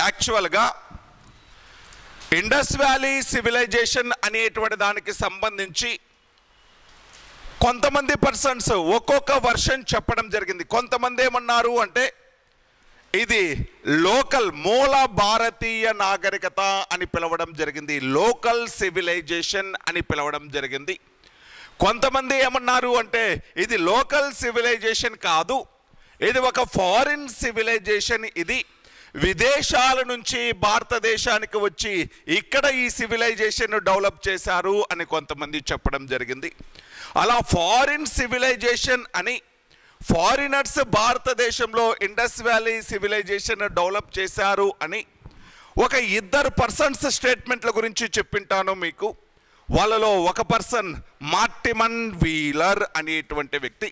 యాక్చువల్గా Indus valley civilisation అనేటువంటి దానికి సంబంధించి కొంతమంది పర్సన్స్ ఒక్కొక్క వర్షన్ చెప్పడం జరిగింది. కొంతమంది ఏమన్నారు అంటే ఇది లోకల్ మూల భారతీయ నాగరికత అని పిలవడం జరిగింది, లోకల్ సివిలైజేషన్ అని పిలవడం జరిగింది. కొంతమంది ఏమన్నారు అంటే ఇది లోకల్ సివిలైజేషన్ కాదు, ఇది ఒక ఫారిన్ సివిలైజేషన్, ఇది విదేశాల నుంచి భారతదేశానికి వచ్చి ఇక్కడ ఈ సివిలైజేషన్ డెవలప్ చేశారు అని కొంతమంది చెప్పడం జరిగింది. అలా ఫారిన్ సివిలైజేషన్ అని ఫారినర్స్ భారతదేశంలో ఇండస్ వ్యాలీ సివిలైజేషన్ డెవలప్ చేశారు అని ఒక ఇద్దరు పర్సన్స్ స్టేట్మెంట్ల గురించి చెప్పింటాను మీకు. వాళ్ళలో ఒక పర్సన్ మార్టిమన్ వీలర్ అనేటువంటి వ్యక్తి.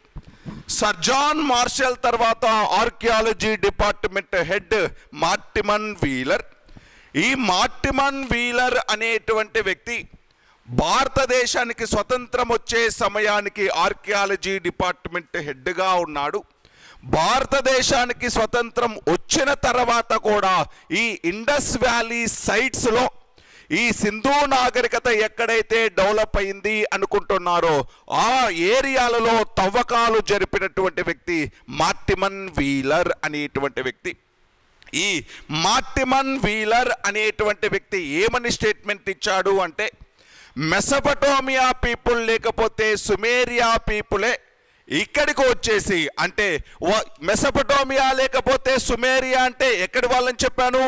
సర్ జాన్ మార్షల్ తర్వాత ఆర్కియాలజీ డిపార్ట్మెంట్ హెడ్ మార్టిమన్ వీలర్. ఈ మార్టిమన్ వీలర్ అనేటువంటి వ్యక్తి భారతదేశానికి స్వతంత్రం వచ్చే సమయానికి ఆర్కియాలజీ డిపార్ట్మెంట్ హెడ్గా ఉన్నాడు. భారతదేశానికి స్వతంత్రం వచ్చిన తర్వాత కూడా ఈ ఇండస్ వ్యాలీ సైట్స్లో ఈ సింధు నాగరికత ఎక్కడైతే డెవలప్ అయింది అనుకుంటున్నారో ఆ ఏరియాలలో తవ్వకాలు జరిపినటువంటి వ్యక్తి మార్టిమన్ వీలర్ అనేటువంటి వ్యక్తి. ఈ మార్టిమన్ వీలర్ అనేటువంటి వ్యక్తి ఏమని స్టేట్మెంట్ ఇచ్చాడు అంటే మెసపటోమియా పీపుల్ లేకపోతే సుమేరియా పీపులే ఇక్కడికి వచ్చేసి, అంటే మెసపటోమియా లేకపోతే సుమేరియా అంటే ఎక్కడి వాళ్ళని చెప్పాను,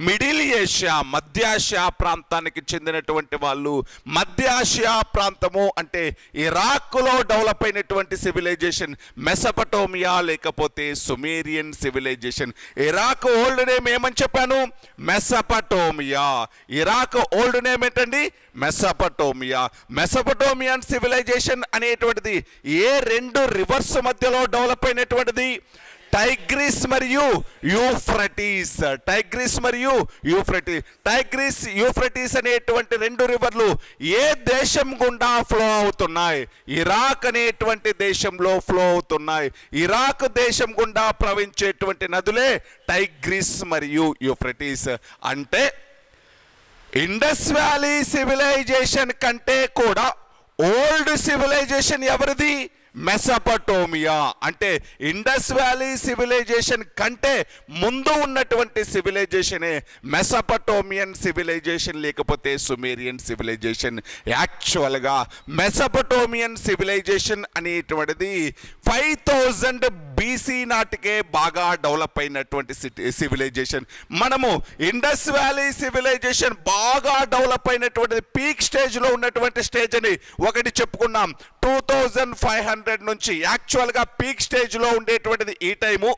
మిడిల్ ఏషియా మధ్యాసియా ప్రాంతానికి చెందినటువంటి వాళ్ళు. మధ్యాసియా ప్రాంతము అంటే ఇరాక్లో డెవలప్ అయినటువంటి సివిలైజేషన్ మెసపటోమియా లేకపోతే Sumerian civilisation. Iraq old name ఏమని చెప్పాను, మెసపటోమియా. ఇరాక్ ఓల్డ్ నేమ్ ఏంటండి, మెసపటోమియా. మెసపటోమియన్ సివిలైజేషన్ అనేటువంటిది ఏ రెండు రివర్స్ మధ్యలో డెవలప్ అయినటువంటిది, టైగ్రిస్ మరియు యూఫ్రటీస్. టైగ్రిస్ మరియు యూఫ్రటీస్. టైగ్రిస్ యూఫ్రటీస్ అనేటువంటి రెండు రివర్లు ఏ దేశం గుండా ఫ్లో అవుతున్నాయి, ఇరాక్ అనేటువంటి దేశంలో ఫ్లో అవుతున్నాయి. ఇరాక్ దేశం గుండా ప్రవహించేటువంటి నదులే టైగ్రిస్ మరియు యూఫ్రటీస్. అంటే ఇండస్ వ్యాలీ సివిలైజేషన్ కంటే కూడా ఓల్డ్ సివిలైజేషన్ ఎవరిది, మెసపటోమియా. అంటే ఇండస్ వ్యాలీ సివిలైజేషన్ కంటే ముందు ఉన్నటువంటి సివిలైజేషనే మెసపటోమియన్ సివిలైజేషన్ లేకపోతే సుమేరియన్ సివిలైజేషన్. యాక్చువల్గా మెసపటోమియన్ సివిలైజేషన్ అనేటువంటిది 5000 BC నాటికే బాగా డెవలప్ అయినటువంటి సివిలైజేషన్. మనము ఇండస్ వ్యాలీ సివిలైజేషన్ బాగా డెవలప్ అయినటువంటి పీక్ స్టేజ్లో ఉన్నటువంటి స్టేజ్ అని ఒకటి చెప్పుకున్నాం. 2500 నుంచి యాక్చువల్గా పీక్ స్టేజ్లో ఉండేటువంటిది ఈ టైము.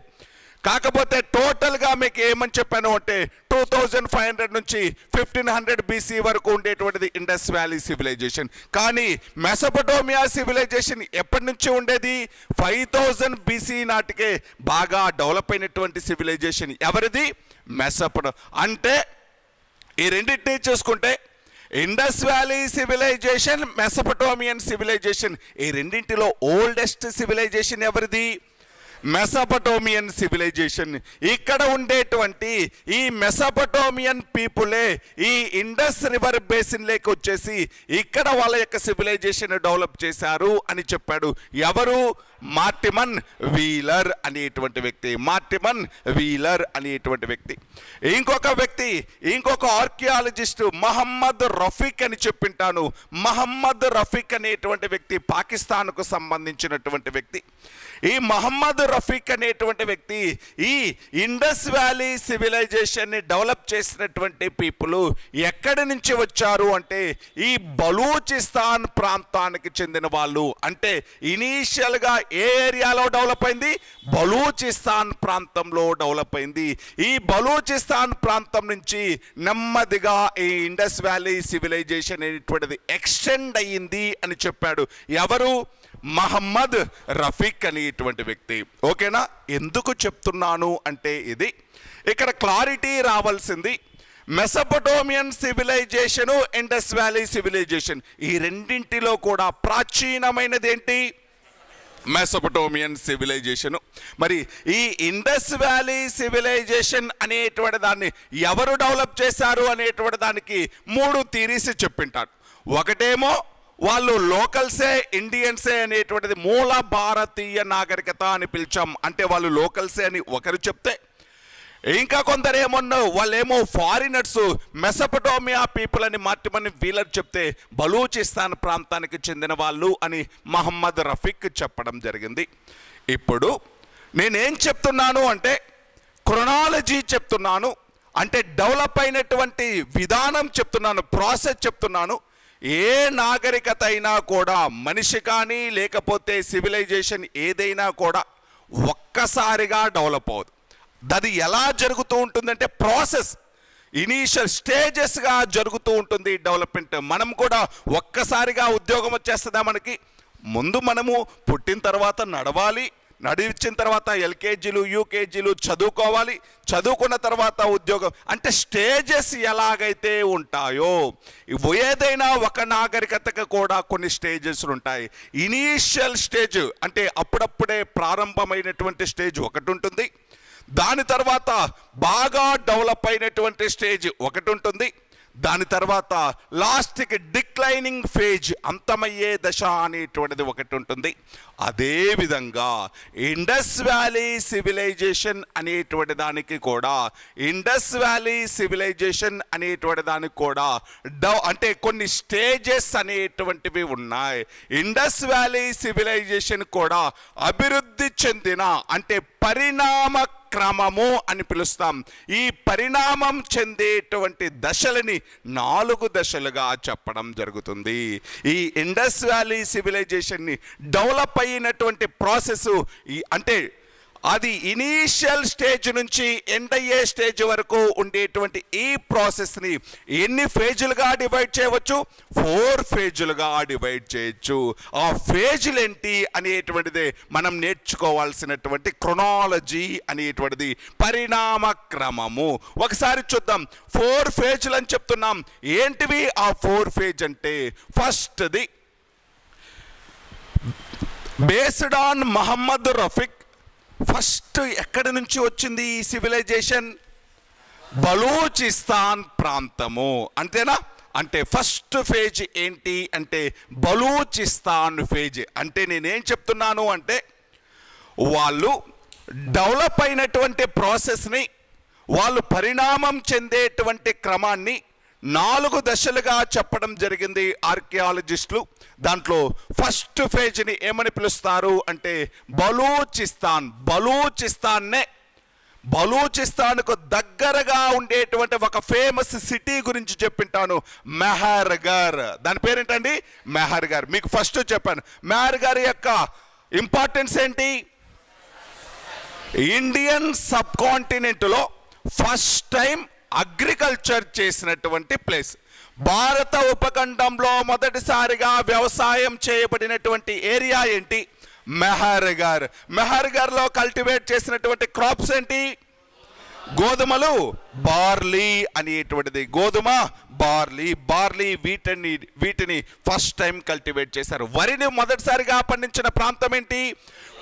కాకపోతే టోటల్గా మీకు ఏమని చెప్పాను అంటే 2500 నుంచి 1500 BC వరకు ఉండేటువంటిది ఇండస్ వ్యాలీ సివిలైజేషన్. కానీ మెసపటోమియా సివిలైజేషన్ ఎప్పటి నుంచి ఉండేది, 5000 BC నాటికే బాగా డెవలప్ అయినటువంటి సివిలైజేషన్ ఎవరిది, మెసపటో. అంటే ఈ రెండింటినీ చూసుకుంటే Indus valley civilisation, Mesopotamian civilisation, ఈ రెండింటిలో ఓల్డెస్ట్ సివిలైజేషన్ ఎవరిది, మెసపటోమియన్ సివిలైజేషన్. ఇక్కడ ఉండేటువంటి ఈ మెసపటోమియన్ పీపులే ఈ ఇండస్ రివర్ బేసిన్ లేక్ వచ్చేసి ఇక్కడ వాళ్ళ యొక్క సివిలైజేషన్ డెవలప్ చేశారు అని చెప్పాడు. ఎవరు, మార్టిమన్ వీలర్ అనేటువంటి వ్యక్తి. మార్టిమన్ వీలర్ అనేటువంటి వ్యక్తి. ఇంకొక వ్యక్తి, ఇంకొక ఆర్కియాలజిస్ట్ మహమ్మద్ రఫీక్ అని చెప్పింటాను. మహమ్మద్ రఫీక్ అనేటువంటి వ్యక్తి పాకిస్తాన్కు సంబంధించినటువంటి వ్యక్తి. ఈ మహమ్మద్ రఫీక్ అనేటువంటి వ్యక్తి ఈ ఇండస్ వ్యాలీ సివిలైజేషన్ని డెవలప్ చేసినటువంటి పీపుల్ ఎక్కడి నుంచి వచ్చారు అంటే ఈ బలూచిస్తాన్ ప్రాంతానికి చెందిన వాళ్ళు. అంటే ఇనీషియల్గా ఏ ఏరియాలో డెవలప్ అయింది, బలూచిస్తాన్ ప్రాంతంలో డెవలప్ అయింది. ఈ బలూచిస్తాన్ ప్రాంతం నుంచి నెమ్మదిగా ఈ ఇండస్ వ్యాలీ సివిలైజేషన్ అనేటువంటిది ఎక్స్టెండ్ అయ్యింది అని చెప్పాడు. ఎవరు, మహమ్మద్ రఫీక్ అనేటువంటి వ్యక్తి. ఓకేనా, ఎందుకు చెప్తున్నాను అంటే ఇది ఇక్కడ క్లారిటీ రావాల్సింది. Mesopotamian civilisation, Indus valley civilisation, ఈ రెండింటిలో కూడా ప్రాచీనమైనది ఏంటి, మెసొపటోమియన్ సివిలైజేషన్. మరి ఈ ఇండస్ వ్యాలీ సివిలైజేషన్ అనేటువంటి దాన్ని ఎవరు డెవలప్ చేశారు అనేటువంటి దానికి 3 థియరీస్ చెప్పింటారు. ఒకటేమో వాళ్ళు లోకల్సే, ఇండియన్సే అనేటువంటిది మూల భారతీయ నాగరికత అని పిలిచాం, అంటే వాళ్ళు లోకల్సే అని ఒకరు చెప్తే, ఇంకా కొందరేమన్నా వాళ్ళేమో ఫారినర్స్ మెసొపటోమియా పీపుల్ అని మార్టిమని వీలర్ చెప్తే బలూచిస్తాన్ ప్రాంతానికి చెందిన వాళ్ళు అని మహమ్మద్ రఫీక్ చెప్పడం జరిగింది. ఇప్పుడు నేనేం చెప్తున్నాను అంటే క్రొనాలజీ చెప్తున్నాను, అంటే డెవలప్ అయినటువంటి విధానం చెప్తున్నాను, ప్రాసెస్ చెప్తున్నాను. ఏ నాగరికత అయినా కూడా, మనిషి కానీ లేకపోతే సివిలైజేషన్ ఏదైనా కూడా ఒక్కసారిగా డెవలప్ అవ్వదు. అది ఎలా జరుగుతూ ఉంటుందంటే ప్రాసెస్, ఇనీషియల్ స్టేజెస్గా జరుగుతూ ఉంటుంది డెవలప్మెంట్. మనం కూడా ఒక్కసారిగా ఉద్యోగం వచ్చేస్తుందా మనకి? ముందు మనము పుట్టిన తర్వాత నడవాలి, నడిచిన తర్వాత ఎల్కేజీలు యూకేజీలు చదువుకోవాలి, చదువుకున్న తర్వాత ఉద్యోగం, అంటే స్టేజెస్ ఎలాగైతే ఉంటాయో ఏదైనా ఒక నాగరికతకు కూడా కొన్ని స్టేజెస్ ఉంటాయి. ఇనీషియల్ స్టేజ్ అంటే అప్పుడప్పుడే ప్రారంభమైనటువంటి స్టేజ్ ఒకటి ఉంటుంది, దాని తర్వాత బాగా డెవలప్ అయినటువంటి స్టేజ్ ఒకటి ఉంటుంది, దాని తర్వాత లాస్ట్కి డిక్లైనింగ్ ఫేజ్, అంతమయ్యే దశ అనేటువంటిది ఒకటి ఉంటుంది. అదేవిధంగా ఇండస్ వ్యాలీ సివిలైజేషన్ అనేటువంటి దానికి కూడా, ఇండస్ వ్యాలీ సివిలైజేషన్ అనేటువంటి దానికి కూడా అంటే కొన్ని స్టేజెస్ అనేటువంటివి ఉన్నాయి. ఇండస్ వ్యాలీ సివిలైజేషన్ కూడా అభివృద్ధి చెందిన, అంటే పరిణామ క్రమము అని పిలుస్తాం. ఈ పరిణామం చెందేటువంటి దశలని 4 దశలుగా చెప్పడం జరుగుతుంది. ఈ ఇండస్ వ్యాలీ సివిలైజేషన్ని డెవలప్ అయినటువంటి ప్రాసెస్ అంటే అది ఇనీషియల్ స్టేజ్ నుంచి ఎండ్ అయ్యే స్టేజ్ వరకు ఉండేటువంటి ఈ ప్రాసెస్ని ఎన్ని ఫేజులుగా డివైడ్ చేయవచ్చు? 4 ఫేజులుగా డివైడ్ చేయొచ్చు. ఆ ఫేజులు ఏంటి అనేటువంటిదే మనం నేర్చుకోవాల్సినటువంటి క్రొనాలజీ అనేటువంటిది, పరిణామ క్రమము. ఒకసారి చూద్దాం. 4 ఫేజులు అని చెప్తున్నాం. ఏంటివి ఆ 4 ఫేజ్ అంటే? ఫస్ట్ది based on Mohammed Rafiq. First ఎక్కడి నుంచి వచ్చింది ఈ సివిలైజేషన్? బలూచిస్తాన్ ప్రాంతము, అంతేనా? అంటే ఫస్ట్ ఫేజ్ ఏంటి అంటే బలూచిస్తాన్ ఫేజ్. అంటే నేనేం చెప్తున్నాను అంటే వాళ్ళు డెవలప్ అయినటువంటి ప్రాసెస్ని, వాళ్ళు పరిణామం చెందేటువంటి క్రమాన్ని 4 దశలుగా చెప్పడం జరిగింది ఆర్కియాలజిస్టులు. దాంట్లో ఫస్ట్ ఫేజ్ని ఏమని పిలుస్తారు అంటే బలూచిస్తాన్. బలూచిస్తాన్నే, బలూచిస్తాన్కు దగ్గరగా ఉండేటువంటి ఒక ఫేమస్ సిటీ గురించి చెప్పింటాను, మెహర్గర్. దాని పేరేంటండి? మెహర్గర్. మీకు ఫస్ట్ చెప్పాను. మెహర్గర్ యొక్క ఇంపార్టెన్స్ ఏంటి? ఇండియన్ సబ్ కాంటినెంట్లో ఫస్ట్ టైం అగ్రికల్చర్ చేసినటువంటి ప్లేస్. భారత ఉపఖండంలో మొదటిసారిగా వ్యవసాయం చేయబడినటువంటి ఏరియా ఏంటి? మెహర్గర్. మెహర్గర్లో కల్టివేట్ చేసినటువంటి క్రాప్స్ ఏంటి? గోధుమలు, బార్లీ అనేటువంటిది. గోధుమ, బార్లీ, వీటిని ఫస్ట్ టైం కల్టివేట్ చేశారు. వరిని మొదటిసారిగా పండించిన ప్రాంతం ఏంటి?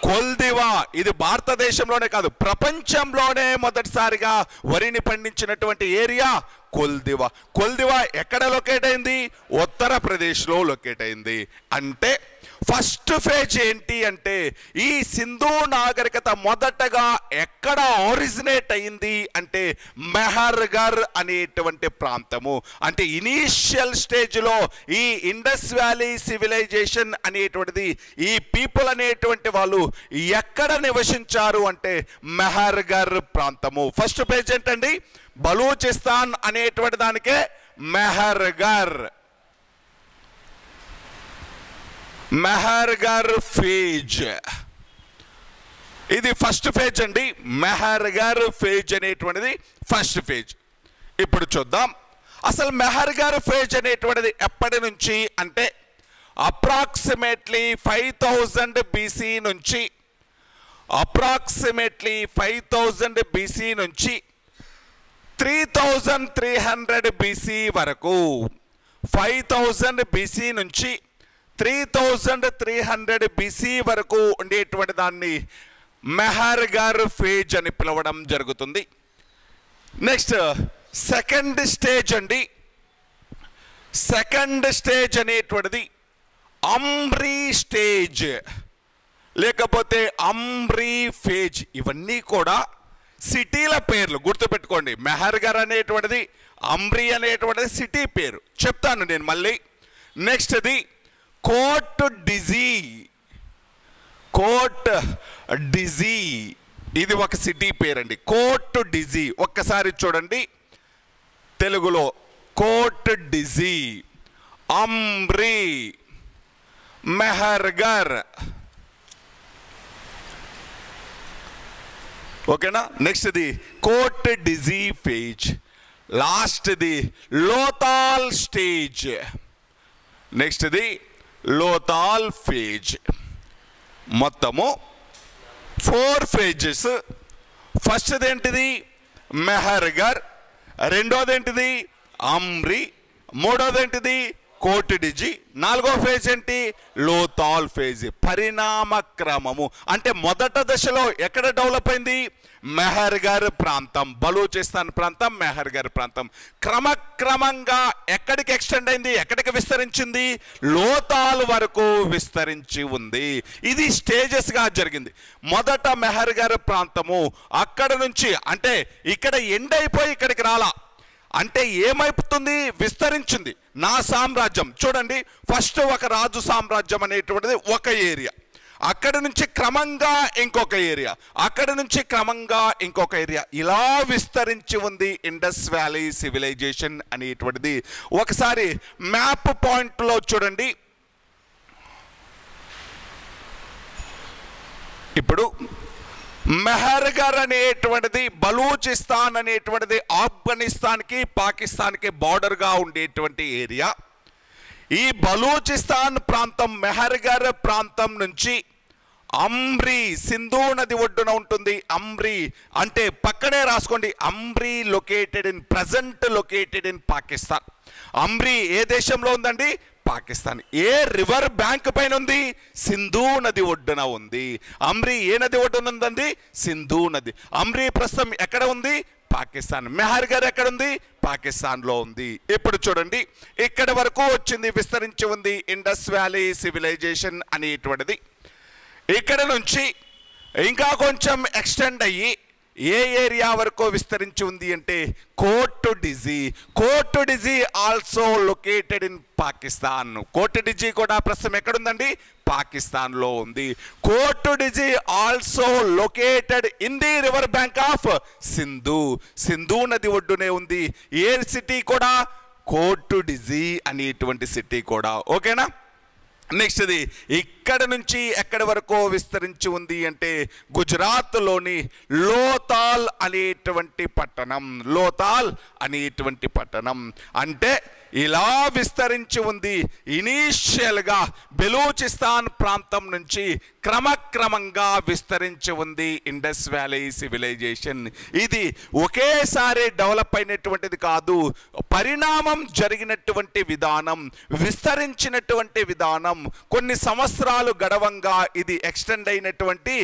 కొల్దివా. ఇది భారతదేశంలోనే కాదు, ప్రపంచంలోనే మొదటిసారిగా వరిని పండించినటువంటి ఏరియా కొల్దివా. కొల్దివా ఎక్కడ లొకేట్ అయింది? ఉత్తరప్రదేశ్లో లొకేట్ అయింది. అంటే ఫస్ట్ ఫేజ్ ఏంటి అంటే ఈ సింధు నాగరికత మొదటగా ఎక్కడ ఒరిజినేట్ అయింది అంటే మెహర్గర్ అనేటువంటి ప్రాంతము. అంటే ఇనీషియల్ స్టేజ్లో ఈ ఇండస్ వ్యాలీ సివిలైజేషన్ అనేటువంటిది, ఈ పీపుల్ అనేటువంటి వాళ్ళు ఎక్కడ నివసించారు అంటే మెహర్గర్ ప్రాంతము. ఫస్ట్ పేజ్ ఏంటండి? బలూచిస్తాన్ అనేటువంటి దానికే మెహర్గర్. మెహర్గర్ ఫేజ్, ఇది ఫస్ట్ ఫేజ్ అండి. మెహర్గర్ ఫేజ్ అనేటువంటిది ఫస్ట్ ఫేజ్. ఇప్పుడు చూద్దాం అసలు మెహర్గర్ ఫేజ్ అనేటువంటిది ఎప్పటి నుంచి అంటే అప్రాక్సిమేట్లీ 5000 BC నుంచి, అప్రాక్సిమేట్లీ 5000 BC నుంచి 3300 BC వరకు. 5000 BC నుంచి 3300 BC వరకు ఉండేటువంటి దాన్ని మెహర్గర్ ఫేజ్ అని పిలవడం జరుగుతుంది. నెక్స్ట్ సెకండ్ స్టేజ్ అండి. సెకండ్ స్టేజ్ అనేటువంటిది అంబ్రీ స్టేజ్ లేకపోతే అంబ్రీ ఫేజ్. ఇవన్నీ కూడా సిటీల పేర్లు గుర్తుపెట్టుకోండి. మెహర్గర్ అనేటువంటిది, అంబ్రీ అనేటువంటిది సిటీ పేరు. చెప్తాను నేను మళ్ళీ. నెక్స్ట్ అది కోట్ డిజీ. కోట్ డిజీ ఇది ఒక సిటీ పేరండి. కోట్ డిజీ ఒక్కసారి చూడండి తెలుగులో. కోట్ డిజీ, అంబ్రీ, మెహర్గర్. ఓకేనా. Next the Kot Diji phase. Last the Lothal stage. Next the Lothal phase. మొత్తము 4 ఫేజెస్. ఫస్ట్ది ఏంటిది మెహర్గర్, రెండోది ఏంటిది అంబ్రీ, మూడోది ఏంటిది కోట్ డిజీ, నాలుగో ఫేజ్ ఏంటి లోతాల్ ఫేజ్. పరిణామ క్రమము అంటే మొదట దశలో ఎక్కడ డెవలప్ అయింది మెహర్గర్ ప్రాంతం, బలూచిస్తాన్ ప్రాంతం, మెహర్గర్ ప్రాంతం. క్రమక్రమంగా ఎక్కడికి ఎక్స్టెండ్ అయింది, ఎక్కడికి విస్తరించింది, లోతాల్ వరకు విస్తరించి ఉంది. ఇది స్టేజెస్గా జరిగింది. మొదట మెహర్గర్ ప్రాంతము, అక్కడ నుంచి అంటే ఇక్కడ ఎండ్ అయిపోయి ఇక్కడికి రాలా, అంటే ఏమైపోతుంది విస్తరించింది. నా సామ్రాజ్యం చూడండి, ఫస్ట్ ఒక రాజు సామ్రాజ్యం అనేటువంటిది ఒక ఏరియా, అక్కడి నుంచి క్రమంగా ఇంకొక ఏరియా, అక్కడి నుంచి క్రమంగా ఇంకొక ఏరియా, ఇలా విస్తరించి ఉంది ఇండస్ వ్యాలీ సివిలైజేషన్ అనేటువంటిది. ఒకసారి మ్యాప్ పాయింట్లో చూడండి. ఇప్పుడు మెహర్గర్ అనేటువంటిది బలూచిస్తాన్ అనేటువంటిది ఆఫ్ఘనిస్తాన్కి పాకిస్తాన్కి బార్డర్గా ఉండేటువంటి ఏరియా. ఈ బలూచిస్తాన్ ప్రాంతం మెహర్గర్ ప్రాంతం నుంచి అంబ్రీ సింధు నది ఒడ్డున ఉంటుంది. అంబ్రీ అంటే పక్కనే రాసుకోండి, Amri located in present located in Pakistan. Amri ఏ దేశంలో ఉందండి పాకిస్తాన్. ఏ రివర్ బ్యాంక్ పైన ఉంది సింధు నది ఒడ్డున ఉంది. అంబ్రీ ఏ నది ఒడ్డున ఉందండి సింధు నది. అంబ్రీ ప్రస్తుతం ఎక్కడ ఉంది పాకిస్తాన్. మెహర్గర్ ఎక్కడ ఉంది పాకిస్తాన్లో ఉంది. ఇప్పుడు చూడండి ఇక్కడ వరకు వచ్చింది, విస్తరించి ఉంది ఇండస్ వ్యాలీ సివిలైజేషన్ అనేటువంటిది. ఇక్కడ నుంచి ఇంకా కొంచెం ఎక్స్టెండ్ అయ్యి ఏ ఏరియా వరకు విస్తరించి ఉంది అంటే Kot Diji. Kot Diji also located in Pakistan. Kot Diji కూడా ప్రస్తుతం ఎక్కడుందండి పాకిస్తాన్లో ఉంది. Kot Diji also located in the river bank of Sindhu. Sindhu నది ఒడ్డునే ఉంది. ఏ సిటీ కూడా కోట్ డిజీ అనేటువంటి సిటీ కూడా. ఓకేనా. నెక్స్ట్ ఇది ఇక్కడ నుంచి ఎక్కడి వరకు విస్తరించి ఉంది అంటే గుజరాత్లోని లోతాల్ అనేటువంటి పట్టణం. లోతాల్ అనేటువంటి పట్టణం అంటే ఇలా విస్తరించి ఉంది. ఇనీషియల్గా బెలూచిస్తాన్ ప్రాంతం నుంచి క్రమక్రమంగా విస్తరించి ఉంది ఇండస్ వ్యాలీ సివిలైజేషన్. ఇది ఒకేసారి డెవలప్ అయినటువంటిది కాదు, పరిణామం జరిగినటువంటి విధానం, విస్తరించినటువంటి విధానం. కొన్ని సంవత్సరాలు గడవంగా ఇది ఎక్స్టెండ్ అయినటువంటి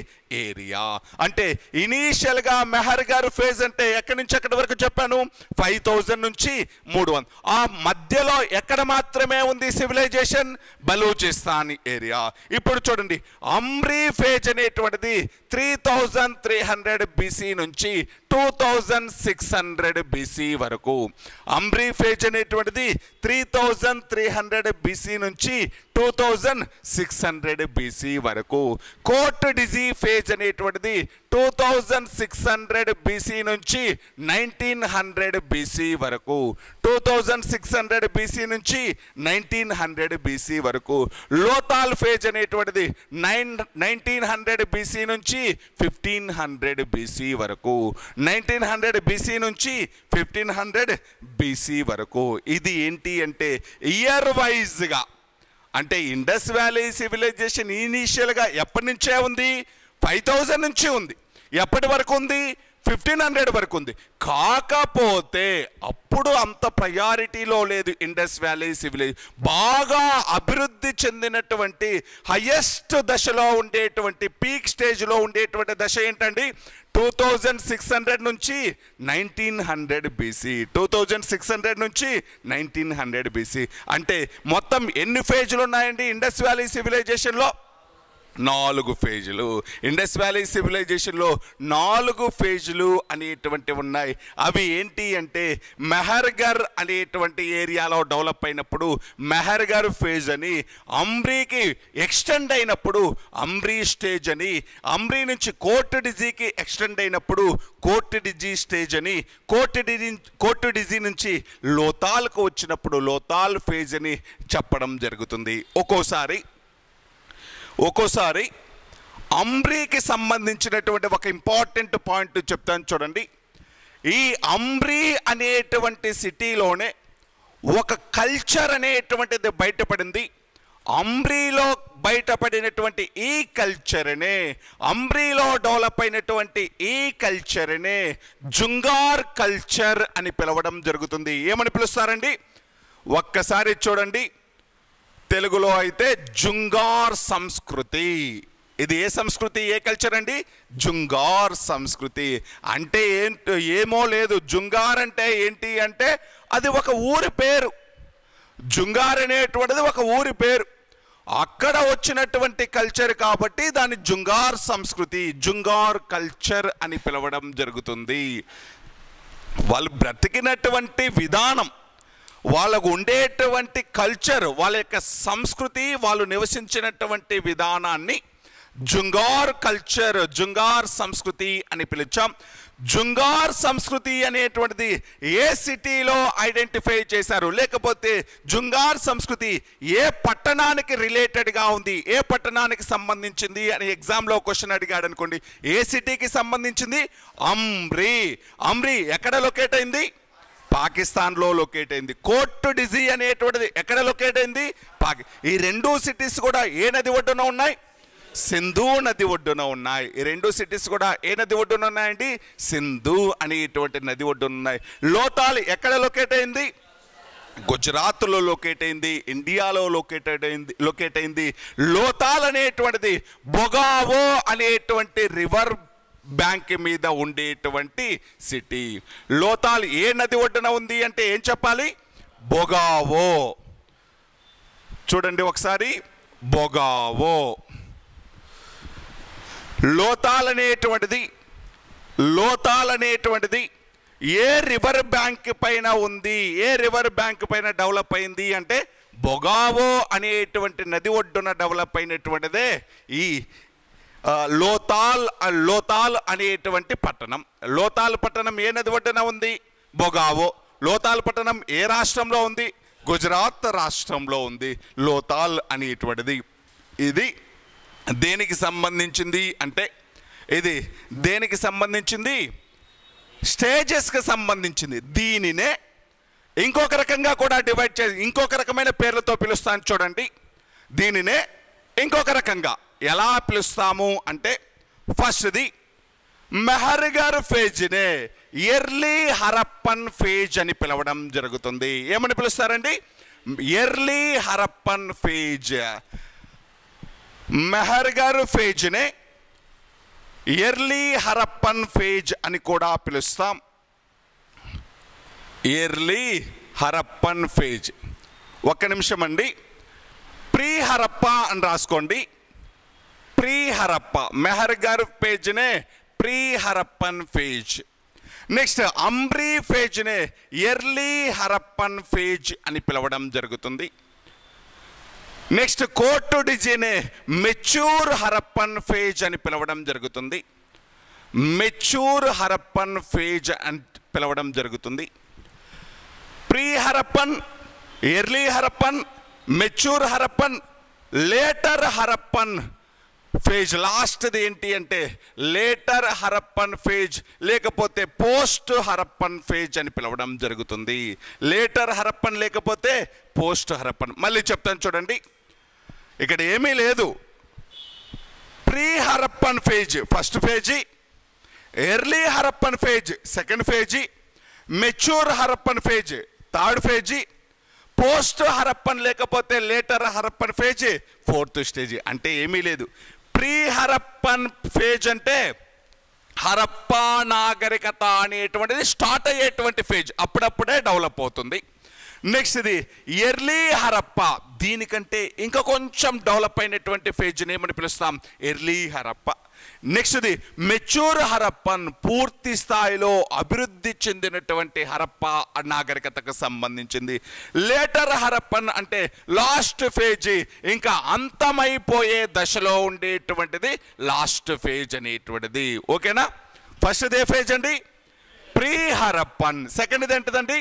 ఏరియా. అంటే ఇనీషియల్గా మెహర్గర్ ఫేజ్ అంటే ఎక్కడి నుంచి ఎక్కడి వరకు చెప్పాను 5000 నుంచి 300. ఆ మధ్యలో ఎక్కడ మాత్రమే ఉంది సివిలైజేషన్ బలూచిస్తాన్ ఏరియా. ఇప్పుడు చూడండి అంబ్రీ ఫేజ్ అనేటువంటిది 3300 BC నుంచి 2600 BC వరకు. అంబ్రీ ఫేజ్ అనేటువంటిది 3300 BC నుంచి 2600 BC వరకు. కోట్ డిజీ ఫేజ్ అనేటువంటిది 2600 BC నుంచి 1900 BC వరకు. 2600 BC నుంచి 1900 BC వరకు. లోతాల్ ఫేజ్ అనేటువంటిది 1900 BC నుంచి 1500 BC వరకు. 1900 BC నుంచి 1500 BC వరకు. ఇది ఏంటి అంటే ఇయర్ వైజ్గా, అంటే ఇండస్ వ్యాలీ సివిలైజేషన్ ఇనీషియల్గా ఎప్పటి నుంచే ఉంది 5000 నుంచి ఉంది. ఎప్పటి వరకు ఉంది 1500 వరకు ఉంది. కాకపోతే అప్పుడు అంత ప్రయారిటీలో లేదు ఇండస్ వ్యాలీ సివిలైజేషన్. బాగా అభివృద్ధి చెందినటువంటి హైయెస్ట్ దశలో ఉండేటువంటి పీక్ స్టేజ్లో ఉండేటువంటి దశ ఏంటండి? 2600 నుంచి 1900 బీసీ. 2600 నుంచి 1900 బీసీ. అంటే మొత్తం ఎన్ని ఫేజ్లు ఉన్నాయండి ఇండస్ వ్యాలీ సివిలైజేషన్లో? 4 ఫేజులు. ఇండస్ వ్యాలీ సివిలైజేషన్లో 4 ఫేజులు అనేటువంటివి ఉన్నాయి. అవి ఏంటి అంటే మెహర్గర్ అనేటువంటి ఏరియాలో డెవలప్ అయినప్పుడు మెహర్గర్ ఫేజ్ అని, అంబ్రీకి ఎక్స్టెండ్ అయినప్పుడు అంబ్రీ స్టేజ్ అని, అంబ్రీ నుంచి కోర్ట్ డిజీకి ఎక్స్టెండ్ అయినప్పుడు కోర్ట్ డిజీ స్టేజ్ అని, కోర్ట్ డిజీ నుంచి లోతాల్కు వచ్చినప్పుడు లోతాల్ ఫేజ్ అని చెప్పడం జరుగుతుంది. ఒక్కోసారి అంబ్రీకి సంబంధించినటువంటి ఒక ఇంపార్టెంట్ పాయింట్ చెప్తాను చూడండి. ఈ అంబ్రీ అనేటువంటి సిటీలోనే ఒక కల్చర్ అనేటువంటిది బయటపడింది. అంబ్రీలో బయటపడినటువంటి ఈ కల్చర్నే, అంబ్రీలో డెవలప్ అయినటువంటి ఈ కల్చర్నే జుంగార్ కల్చర్ అని పిలవడం జరుగుతుంది. ఏమని పిలుస్తారండి? ఒక్కసారి చూడండి. తెలుగులో అయితే జుంగార్ సంస్కృతి. ఇది ఏ సంస్కృతి, ఏ కల్చర్ అండి? జుంగార్ సంస్కృతి. అంటే ఏమో లేదు. జుంగార్ అంటే ఏంటి అంటే అది ఒక ఊరి పేరు. జుంగార్ అనేటువంటిది ఒక ఊరి పేరు. అక్కడ వచ్చినటువంటి కల్చర్ కాబట్టి దాన్ని జుంగార్ సంస్కృతి, జుంగార్ కల్చర్ అని పిలవడం జరుగుతుంది. వాళ్ళు బ్రతికినటువంటి విధానం, వాళ్ళకు ఉండేటువంటి కల్చర్, వాళ్ళ యొక్క సంస్కృతి, వాళ్ళు నివసించినటువంటి విధానాన్ని జుంగార్ కల్చర్, జుంగార్ సంస్కృతి అని పిలిచాం. జుంగార్ సంస్కృతి అనేటువంటిది ఏ సిటీలో ఐడెంటిఫై చేశారు, లేకపోతే జుంగార్ సంస్కృతి ఏ పట్టణానికి రిలేటెడ్గా ఉంది, ఏ పట్టణానికి సంబంధించింది అని ఎగ్జామ్లో క్వశ్చన్ అడిగాడు అనుకోండి. ఏ సిటీకి సంబంధించింది? అంబ్రీ. అంబ్రీ ఎక్కడ లొకేట్ అయింది? పాకిస్తాన్లో లొకేట్ అయింది. కోర్ట్ డిజీ అనేటువంటిది ఎక్కడ లొకేట్ అయింది? ఈ 2 సిటీస్ కూడా ఏ నది ఒడ్డున ఉన్నాయి? సింధు నది ఒడ్డున ఉన్నాయి. ఈ 2 సిటీస్ కూడా ఏ నది ఒడ్డున ఉన్నాయండి? సింధు అనేటువంటి నది ఒడ్డున ఉన్నాయి. లోతాల్ ఎక్కడ లొకేట్ అయింది? గుజరాత్లో లొకేట్ అయింది, ఇండియాలో లొకేట్ అయింది. లోతాల్ అనేటువంటిది బొగావో అనేటువంటి రివర్ బ్యాంక్ మీద ఉండేటువంటి సిటీ. లోతాల్ ఏ నది ఒడ్డున ఉంది అంటే ఏం చెప్పాలి? బొగావో. చూడండి ఒకసారి, బొగావో. లోతాల్ అనేటువంటిది ఏ రివర్ బ్యాంక్ పైన ఉంది, ఏ రివర్ బ్యాంక్ పైన డెవలప్ అయింది అంటే బొగావో అనేటువంటి నది ఒడ్డున డెవలప్ అయినటువంటిదే ఈ లోతాల్ అనేటువంటి పట్టణం. లోతాల్ పట్టణం ఏ నది ఒడ్డున ఉంది? బొగావో. లోతాల్ పట్టణం ఏ రాష్ట్రంలో ఉంది? గుజరాత్ రాష్ట్రంలో ఉంది లోతాల్ అనేటువంటిది. ఇది దేనికి సంబంధించింది అంటే, ఇది దేనికి సంబంధించింది? స్టేజెస్కి సంబంధించింది. దీనినే ఇంకొక రకంగా కూడా డివైడ్ చేసి ఇంకొక రకమైన పేర్లతో పిలుస్తాను చూడండి. దీనినే ఇంకొక రకంగా ఎలా పిలుస్తాము అంటే, ఫస్ట్ది మెహర్గర్ ఫేజ్నే ఎర్లీ హరప్పన్ ఫేజ్ అని పిలవడం జరుగుతుంది. ఏమని పిలుస్తారండి? Early Harappan phase. మెహర్గర్ ఫేజ్నే ఎర్లీ హరప్పన్ ఫేజ్ అని కూడా పిలుస్తాం. Early Harappan phase. ఒక్క నిమిషం అండి. ప్రీ హరప్ప అని రాసుకోండి. ప్రీ హరప్ప. మెహర్గర్ ఫేజ్నే pre Harappan phase. Next Amri ఫేజ్నే ఎర్లీ హరప్పన్ ఫేజ్ అని పిలవడం జరుగుతుంది. నెక్స్ట్ కోర్టు డిజీనే మెచ్యూర్ హరప్పన్ ఫేజ్ అని పిలవడం జరుగుతుంది. మెచ్యూర్ హరప్పన్ ఫేజ్ అని పిలవడం జరుగుతుంది. Pre Harappan, early Harappan, mature Harappan, later Harappan phase. లాస్ట్ది ఏంటి అంటే లేటర్ హరప్పన్ ఫేజ్ లేకపోతే పోస్ట్ హరప్పన్ ఫేజ్ అని పిలవడం జరుగుతుంది. లేటర్ హరప్పన్ లేకపోతే పోస్ట్ హరప్పన్. మళ్ళీ చెప్తాను చూడండి, ఇక్కడ ఏమీ లేదు. ప్రీ హరప్పన్ ఫేజ్ ఫస్ట్ ఫేజీ, ఎర్లీ హరప్పన్ ఫేజ్ సెకండ్ ఫేజీ, మెచ్యూర్ హరప్పన్ ఫేజ్ థర్డ్ ఫేజీ, పోస్ట్ హరప్పన్ లేకపోతే later Harappan phase fourth stage. అంటే ఏమీ లేదు. ప్రీ హరప్పన్ ఫేజ్ అంటే హరప్పా నాగరికత అనేటువంటిది స్టార్ట్ అయ్యేటువంటి ఫేజ్, అప్పుడప్పుడే డెవలప్ అవుతుంది. నెక్స్ట్ ఇది ఎర్లీ హరప్ప, దీనికంటే ఇంకా కొంచెం డెవలప్ అయినటువంటి ఫేజ్ని ఏమని పిలుస్తాం? ఎర్లీ హరప్ప. నెక్స్ట్ ఇది మెచ్యూర్ హరప్పన్, పూర్తి స్థాయిలో అభివృద్ధి చెందినటువంటి హరప్ప నాగరికతకు సంబంధించింది. లేటర్ హరప్పన్ అంటే లాస్ట్ ఫేజ్, ఇంకా అంతమైపోయే దశలో ఉండేటువంటిది లాస్ట్ ఫేజ్ అనేటువంటిది. ఓకేనా? ఫస్ట్దే ఫేజ్ అండి ప్రీ హరప్పన్, సెకండ్ది ఏంటిదండి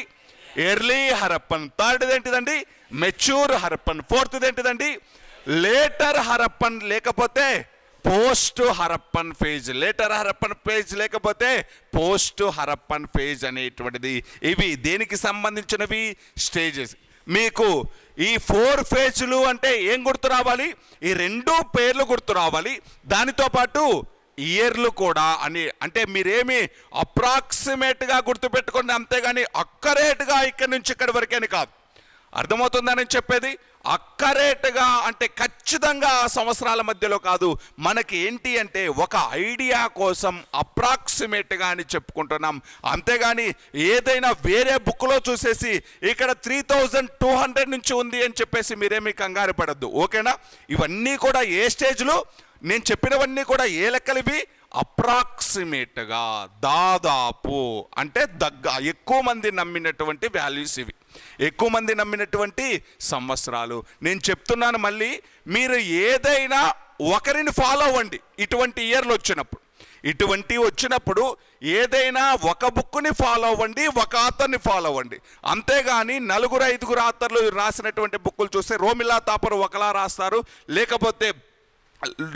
ఎర్లీ హరప్పన్, థర్డ్ది ఏంటిదండి మెచ్యూర్ హరప్పన్, ఫోర్త్ది ఏంటిదండి లేటర్ హరప్పన్ లేకపోతే post Harappan phase. Later Harappan phase లేకపోతే పోస్ట్ హరప్పన్ ఫేజ్ అనేటువంటిది. ఇవి దేనికి సంబంధించినవి? స్టేజెస్. మీకు ఈ 4 ఫేజ్లు అంటే ఏం గుర్తు రావాలి? ఈ 2 పేర్లు గుర్తు రావాలి, దానితో పాటు ఇయర్లు కూడా అని. అంటే మీరేమి అప్రాక్సిమేట్గా గుర్తుపెట్టుకోండి, అంతేగాని అక్కరేట్గా ఇక్కడి నుంచి ఇక్కడి వరకేని కాదు. అర్థమవుతుందని చెప్పేది? అక్కరేట్గా అంటే ఖచ్చితంగా సంవత్సరాల మధ్యలో కాదు. మనకి ఏంటి అంటే ఒక ఐడియా కోసం అప్రాక్సిమేట్గా అని చెప్పుకుంటున్నాం, అంతేగాని ఏదైనా వేరే బుక్లో చూసేసి ఇక్కడ 3200 నుంచి ఉంది అని చెప్పేసి మీరేమీ కంగారు పడద్దు. ఓకేనా? ఇవన్నీ కూడా ఏ స్టేజ్లో నేను చెప్పినవన్నీ కూడా ఏ లెక్కలివి? అప్రాక్సిమేట్గా, దాదాపు అంటే ఎక్కువ మంది నమ్మినటువంటి వాల్యూస్ ఇవి, ఎక్కువ మంది నమ్మినటువంటి సంవత్సరాలు. నేను చెప్తున్నాను మళ్ళీ, మీరు ఏదైనా ఒకరిని ఫాలో అవ్వండి ఇటువంటి ఇయర్లు వచ్చినప్పుడు ఏదైనా ఒక బుక్ని ఫాలో అవ్వండి, ఒక ఆథర్ని ఫాలో అవ్వండి. అంతేగాని 4-5 ఆథర్లు రాసినటువంటి బుక్కులు చూస్తే రోమిలా థాపర్ ఒకలా రాస్తారు, లేకపోతే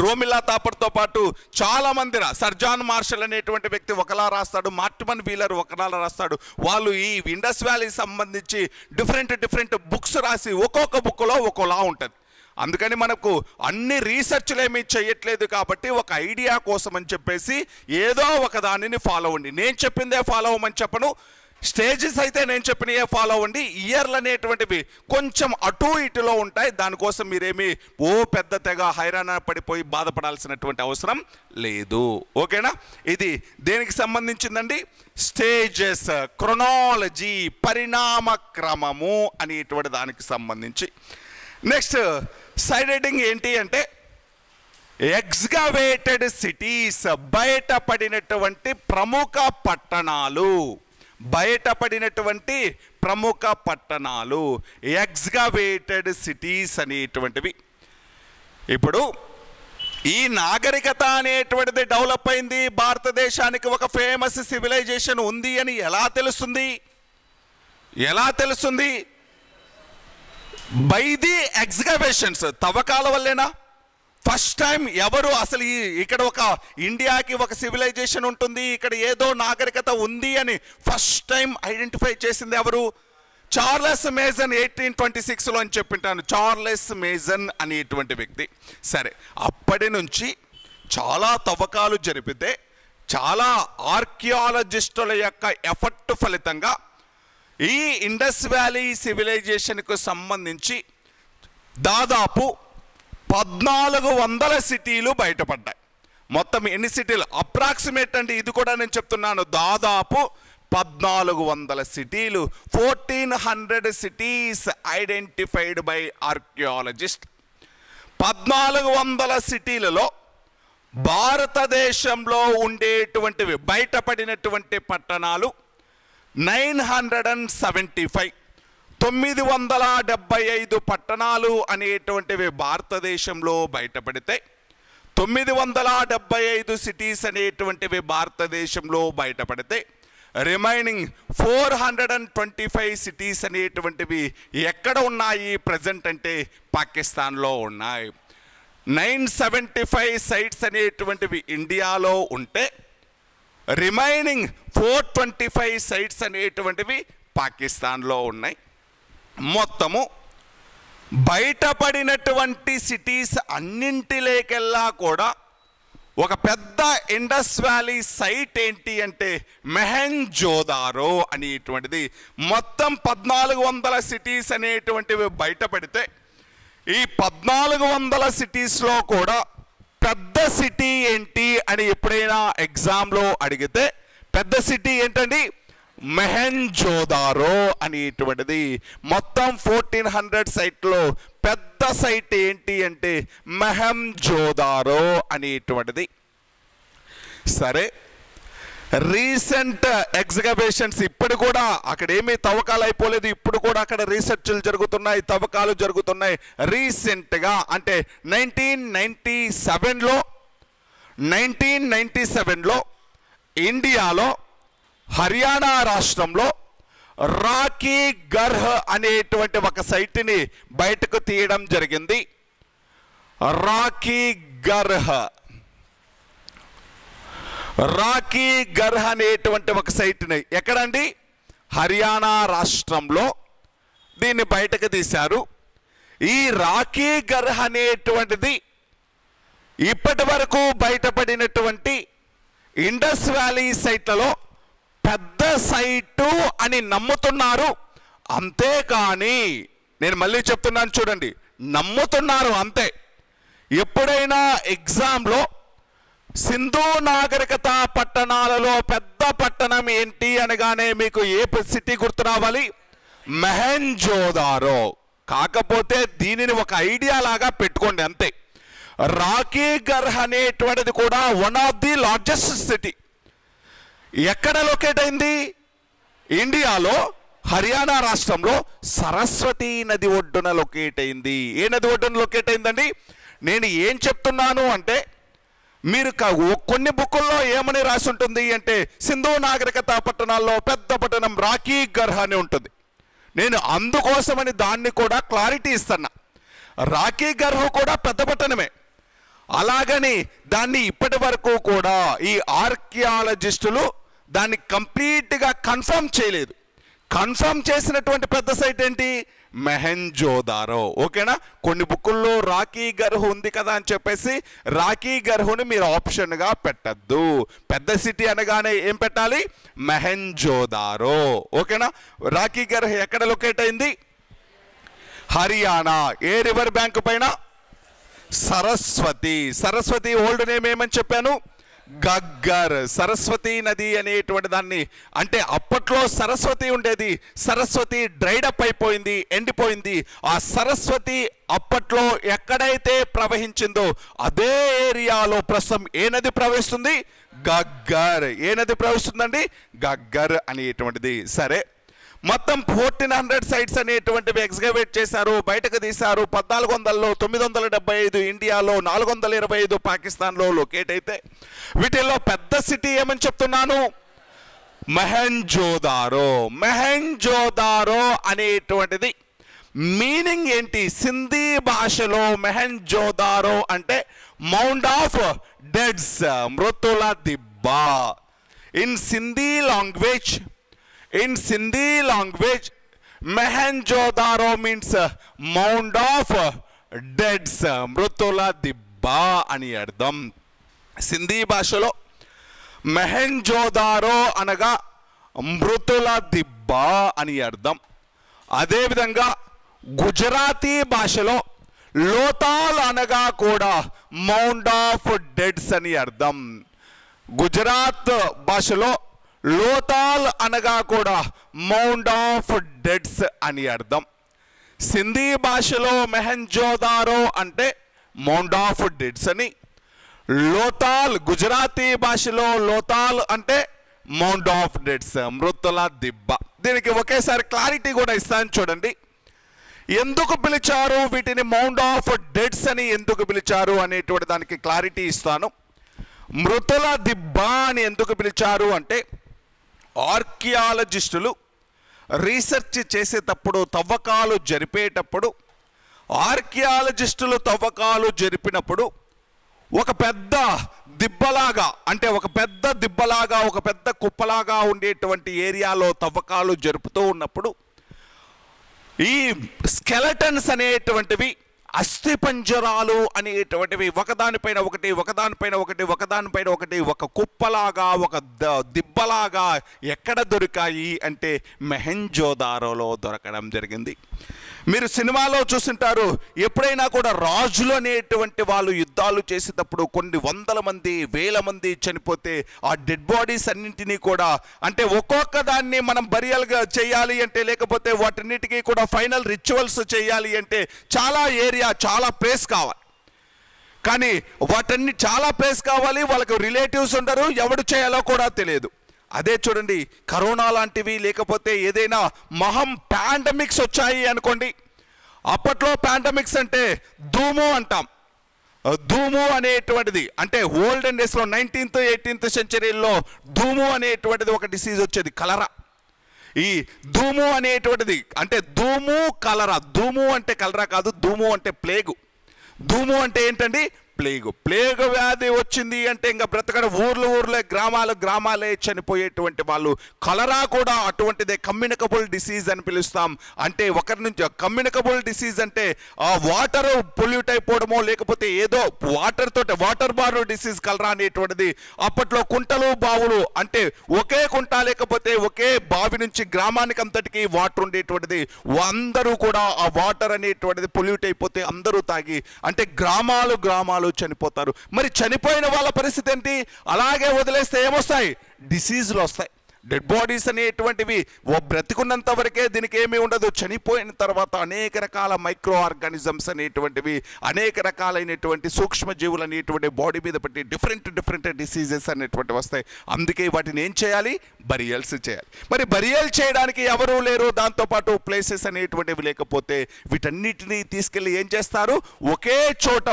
రోమిలా థాపర్తో పాటు చాలామంది సర్ జాన్ మార్షల్ అనేటువంటి వ్యక్తి ఒకలా రాస్తాడు, మార్టిమన్ వీలర్ ఒకలా రాస్తాడు. వాళ్ళు ఈ ఇండస్ వ్యాలీ సంబంధించి డిఫరెంట్ బుక్స్ రాసి ఒక్కొక్క బుక్లో ఒక్కోలా ఉంటుంది. అందుకని మనకు అన్ని రీసెర్చ్లు ఏమీ చేయట్లేదు కాబట్టి ఒక ఐడియా కోసం అని చెప్పేసి ఏదో ఒక దానిని ఫాలో అవ్వండి. నేను చెప్పిందే ఫాలో అవ్వమని చెప్పను, స్టేజెస్ అయితే నేను చెప్పినవే ఫాలో అవ్వండి. ఇయర్లు అనేటువంటివి కొంచెం అటు ఇటులో ఉంటాయి, దానికోసం మీరేమి పెద్ద తెగ హైరాణ పడిపోయి బాధపడాల్సినటువంటి అవసరం లేదు. ఓకేనా? ఇది దేనికి సంబంధించిందండి? స్టేజెస్, క్రొనాలజీ, పరిణామ క్రమము అనేటువంటి దానికి సంబంధించి. నెక్స్ట్ సైడ్ హెడ్డింగ్ ఏంటి అంటే ఎక్స్కవేటెడ్ సిటీస్, బయటపడినటువంటి ప్రముఖ పట్టణాలు, బయటపడినటువంటి ప్రముఖ పట్టణాలు, ఎక్స్కవేటెడ్ సిటీస్ అనేటువంటివి. ఇప్పుడు ఈ నాగరికత అనేటువంటిది డెవలప్ అయింది, భారతదేశానికి ఒక ఫేమస్ సివిలైజేషన్ ఉంది అని ఎలా తెలుస్తుంది? బై ది ఎక్స్కవేషన్స్, తవ్వకాల వల్లేనా? ఫస్ట్ టైం ఎవరు అసలు ఇక్కడ ఒక ఇండియాకి ఒక సివిలైజేషన్ ఉంటుంది, ఇక్కడ ఏదో నాగరికత ఉంది అని ఫస్ట్ టైం ఐడెంటిఫై చేసింది ఎవరు? చార్లెస్ మేజన్ 1826లో అని చెప్పింటాను. చార్లెస్ మేజన్ అనేటువంటి వ్యక్తి. సరే, అప్పటి నుంచి చాలా తవ్వకాలు జరిపితే చాలా ఆర్కియాలజిస్టుల యొక్క ఎఫర్ట్ ఫలితంగా ఈ ఇండస్ వ్యాలీ సివిలైజేషన్కు సంబంధించి దాదాపు 1400 సిటీలు బయటపడ్డాయి. మొత్తం ఎన్ని సిటీలు? అప్రాక్సిమేట్ అండి, ఇది కూడా నేను చెప్తున్నాను, దాదాపు 1400 సిటీలు, 1400 సిటీస్ ఐడెంటిఫైడ్ బై ఆర్కియాలజిస్ట్. 1400 సిటీలలో భారతదేశంలో ఉండేటువంటివి బయటపడినటువంటి పట్టణాలు 975, 975 పట్టణాలు అనేటువంటివి భారతదేశంలో బయటపడితే 975 సిటీస్ అనేటువంటివి భారతదేశంలో బయటపడితే రిమైనింగ్ 425 సిటీస్ అనేటువంటివి ఎక్కడ ఉన్నాయి ప్రజెంట్ అంటే పాకిస్తాన్లో ఉన్నాయి. 975 సైట్స్ అనేటువంటివి ఇండియాలో ఉంటే రిమైనింగ్ 425 సైట్స్ అనేటువంటివి పాకిస్తాన్లో ఉన్నాయి. మొత్తము బయటపడినటువంటి సిటీస్ అన్నింటిలోకెల్లా కూడా ఒక పెద్ద ఇండస్ వ్యాలీ సైట్ ఏంటి అంటే మొహెంజోదారో అనేటువంటిది. మొత్తం 1400 సిటీస్ అనేటువంటివి బయటపడితే ఈ 1400 సిటీస్లో కూడా పెద్ద సిటీ ఏంటి అని ఎప్పుడైనా ఎగ్జామ్లో అడిగితే పెద్ద సిటీ ఏంటండి? మొహెంజోదారో అనేటువంటిది. మొత్తం 1400 సైట్లో పెద్ద సైట్ ఏంటి అంటే మొహెంజోదారో అనేటువంటిది. సరే, రీసెంట్ ఎగ్జిబిషన్స్ ఇప్పుడు కూడా అక్కడ ఏమీ తవ్వకాలు అయిపోలేదు, ఇప్పుడు కూడా అక్కడ రీసెర్చ్లు జరుగుతున్నాయి, తవ్వకాలు జరుగుతున్నాయి. రీసెంట్గా అంటే 1997లో ఇండియాలో హర్యానా రాష్ట్రంలో రాకీ గర్హ్ అనేటువంటి ఒక సైట్ని బయటకు తీయడం జరిగింది. రాకీ గర్హ్ అనేటువంటి ఒక సైట్ని ఎక్కడండి? హర్యానా రాష్ట్రంలో దీన్ని బయటకు తీశారు. ఈ రాకీ గర్హ్ అనేటువంటిది ఇప్పటి వరకు బయటపడినటువంటి ఇండస్ వ్యాలీ సైట్లలో పెద్ద సైటు అని నమ్ముతున్నారు. అంతేకాని నేను మళ్ళీ చెప్తున్నాను చూడండి, నమ్ముతున్నారు అంతే. ఎప్పుడైనా ఎగ్జామ్లో సింధు నాగరికత పట్టణాలలో పెద్ద పట్టణం ఏంటి అనగానే మీకు ఏ సిటీ గుర్తు రావాలి? మొహెంజోదారో. కాకపోతే దీనిని ఒక ఐడియా లాగా పెట్టుకోండి అంతే. రాకీ గర్హ్ అనేటువంటిది కూడా one of the largest city. ఎక్కడ లొకేట్ అయింది? ఇండియాలో హర్యానా రాష్ట్రంలో సరస్వతి నది ఒడ్డున లొకేట్ అయింది. ఏ నది ఒడ్డున లొకేట్ అయిందండి? నేను ఏం చెప్తున్నాను అంటే మీరు కొన్ని బుక్కుల్లో ఏమని రాసి ఉంటుంది అంటే సింధు నాగరికత పట్టణాల్లో పెద్ద పట్టణం రాకీ గర్హ్ అని ఉంటుంది. నేను అందుకోసమని దాన్ని కూడా క్లారిటీ ఇస్తున్నా. రాకీ గర్హ్ కూడా పెద్ద పట్టణమే. అలాగని దాన్ని ఇప్పటి వరకు కూడా ఈ ఆర్కియాలజిస్టులు దాన్ని కంప్లీట్గా కన్ఫర్మ్ చేయలేదు. కన్ఫర్మ్ చేసినటువంటి పెద్ద సైట్ ఏంటి? మొహెంజోదారో. ఓకేనా? కొన్ని బుక్కుల్లో రాకీ గర్హ్ ఉంది కదా అని చెప్పేసి రాకీ గర్హ్ని మీరు ఆప్షన్గా పెట్టద్దు. పెద్ద సిటీ అనగానే ఏం పెట్టాలి? మొహెంజోదారో. ఓకేనా? రాకీ గర్హ్ ఎక్కడ లొకేట్ అయింది? హర్యానా. ఏ రివర్ బ్యాంక్ పైన? సరస్వతి ఓల్డ్ నేమ్ ఏమని చెప్పాను? గగ్గర్. సరస్వతి నది అనేటువంటి దాన్ని, అంటే అప్పట్లో సరస్వతి ఉండేది, సరస్వతి డ్రైడప్ అయిపోయింది, ఎండిపోయింది. ఆ సరస్వతి అప్పట్లో ఎక్కడైతే ప్రవహించిందో అదే ఏరియాలో ప్రస్తుతం ఏ నది ప్రవహిస్తుంది? గగ్గర్. ఏ నది ప్రవహిస్తుందండి? గగ్గర్ అనేటువంటిది. సరే, మొత్తం 1400 సైట్స్ అనేటువంటివి ఎగ్జిబిట్ చేశారు, బయటకు తీశారు. 1400లో 975 ఇండియాలో, 425 పాకిస్తాన్లో లొకేట్ అయితే వీటిల్లో పెద్ద సిటీ ఏమని చెప్తున్నాను? మొహెంజోదారో అనేటువంటిది మీనింగ్ ఏంటి? సింధీ భాషలో మొహెంజోదారో అంటే మౌండ్ ఆఫ్ డెడ్స్, మృతుల దిబ్బ. In Sindhi language Mohenjodaro means mound of deads, మృతుల దిబ్బ అని అర్థం. సింధీ భాషలో మొహెంజోదారో అనగా మృతుల దిబ్బ అని అర్థం. అదేవిధంగా గుజరాతీ భాషలో లోతాల్ అనగా కూడా మౌండ్ ఆఫ్ డెడ్స్ అని అర్థం. గుజరాత్ భాషలో లోతాల్ అనగా కూడా మౌండ్ ఆఫ్ డెడ్స్ అని అర్థం. సింధీ భాషలో మొహెంజోదారో అంటే మౌండ్ ఆఫ్ డెడ్స్ అని, లోతాల్ గుజరాతీ భాషలో లోతాల్ అంటే మౌండ్ ఆఫ్ డెడ్స్, మృతుల దిబ్బ. దీనికి ఒకేసారి క్లారిటీ కూడా ఇస్తాను చూడండి. ఎందుకు పిలిచారు వీటిని మౌండ్ ఆఫ్ డెడ్స్ అని ఎందుకు పిలిచారు అనేటువంటి దానికి క్లారిటీ ఇస్తాను. మృతుల దిబ్బ అని ఎందుకు పిలిచారు అంటే ఆర్కియాలజిస్టులు రీసెర్చ్ చేసేటప్పుడు, తవ్వకాలు జరిపేటప్పుడు, ఆర్కియాలజిస్టులు తవ్వకాలు జరిపినప్పుడు ఒక పెద్ద దిబ్బలాగా, అంటే ఒక పెద్ద దిబ్బలాగా, ఒక పెద్ద కుప్పలాగా ఉండేటువంటి ఏరియాలో తవ్వకాలు జరుపుతూ ఉన్నప్పుడు ఈ స్కెలటన్స్ అనేటువంటివి, అస్థిపంజరాలు అనేటువంటివి ఒకదానిపైన ఒకటి ఒకదానిపైన ఒకటి ఒకదానిపైన ఒకటి ఒక కుప్పలాగా ఒక దిబ్బలాగా ఎక్కడ దొరికాయి అంటే మొహెంజోదారోలో దొరకడం జరిగింది. మీరు సినిమాలో చూస్తుంటారు, ఎప్పుడైనా కూడా రాజులు అనేటువంటి వాళ్ళు యుద్ధాలు చేసేటప్పుడు కొన్ని వందల మంది వేల మంది చనిపోతే ఆ డెడ్ బాడీస్ అన్నింటినీ కూడా అంటే ఒక్కొక్క దాన్ని మనం బరియల్గా చేయాలి అంటే లేకపోతే వాటన్నిటికీ కూడా ఫైనల్ రిచువల్స్ చేయాలి అంటే చాలా ఏరియా చాలా ప్లేస్ కావాలి. కానీ వాటన్ని చాలా ప్లేస్ కావాలి, వాళ్ళకు రిలేటివ్స్ ఉండరు, ఎవడు చేయాలో కూడా తెలియదు. అదే చూడండి, కరోనా లాంటివి లేకపోతే ఏదైనా పాండమిక్స్ వచ్చాయి అనుకోండి. అప్పట్లో పాండమిక్స్ అంటే ధూము అంటాం. ధూము అనేటువంటిది అంటే ఓల్డెన్ డేస్లో 19th 18th సెంచరీలో ధూము అనేటువంటిది ఒక డిసీజ్ వచ్చేది, కలరా. ఈ ధూము అనేటువంటిది అంటే ధూము కలరా. ధూము అంటే కలరా కాదు, ధూము అంటే ప్లేగు. ధూము అంటే ఏంటండి? ప్లేగ్ వ్యాధి వచ్చింది అంటే ఇంకా బ్రతకడం ఊర్లే గ్రామాలే చనిపోయేటువంటి వాళ్ళు. కలరా కూడా అటువంటిదే, కమ్యూనికబుల్ డిసీజ్ అని పిలుస్తాం. అంటే ఒకరి నుంచి కమ్యూనికబుల్ డిసీజ్ అంటే ఆ వాటర్ పొల్యూట్ అయిపోవడమో లేకపోతే ఏదో వాటర్ బార్ డిసీజ్ కలరా అనేటువంటిది. అప్పట్లో కుంటలు బావులు అంటే ఒకే కుంట లేకపోతే ఒకే బావి నుంచి గ్రామానికి అంతటికి వాటర్ ఉండేటువంటిది. అందరూ కూడా ఆ వాటర్ అనేటువంటిది పొల్యూట్ అయిపోతే అందరూ తాగి అంటే గ్రామాలు చనిపోతారు. మరి చనిపోయిన వాళ్ళ పరిస్థితి ఏంటి? అలాగే వదిలేస్తే ఏమొస్తాయి? డిసీజులు వస్తాయి. డెడ్ బాడీస్ అనేటువంటివి బ్రతికున్నంత వరకే దీనికి ఏమీ ఉండదు. చనిపోయిన తర్వాత అనేక రకాల మైక్రో ఆర్గానిజమ్స్ అనేటువంటివి అనేక రకాలైనటువంటి సూక్ష్మజీవులు అనేటువంటి బాడీ మీద పెట్టి డిఫరెంట్ డిసీజెస్ అనేటువంటివి వస్తాయి. అందుకే వాటిని ఏం చేయాలి? బరియల్స్ చేయాలి. మరి బరియల్ చేయడానికి ఎవరూ లేరు, దాంతోపాటు ప్లేసెస్ అనేటువంటివి లేకపోతే వీటన్నిటినీ తీసుకెళ్ళి ఏం చేస్తారు? ఒకే చోట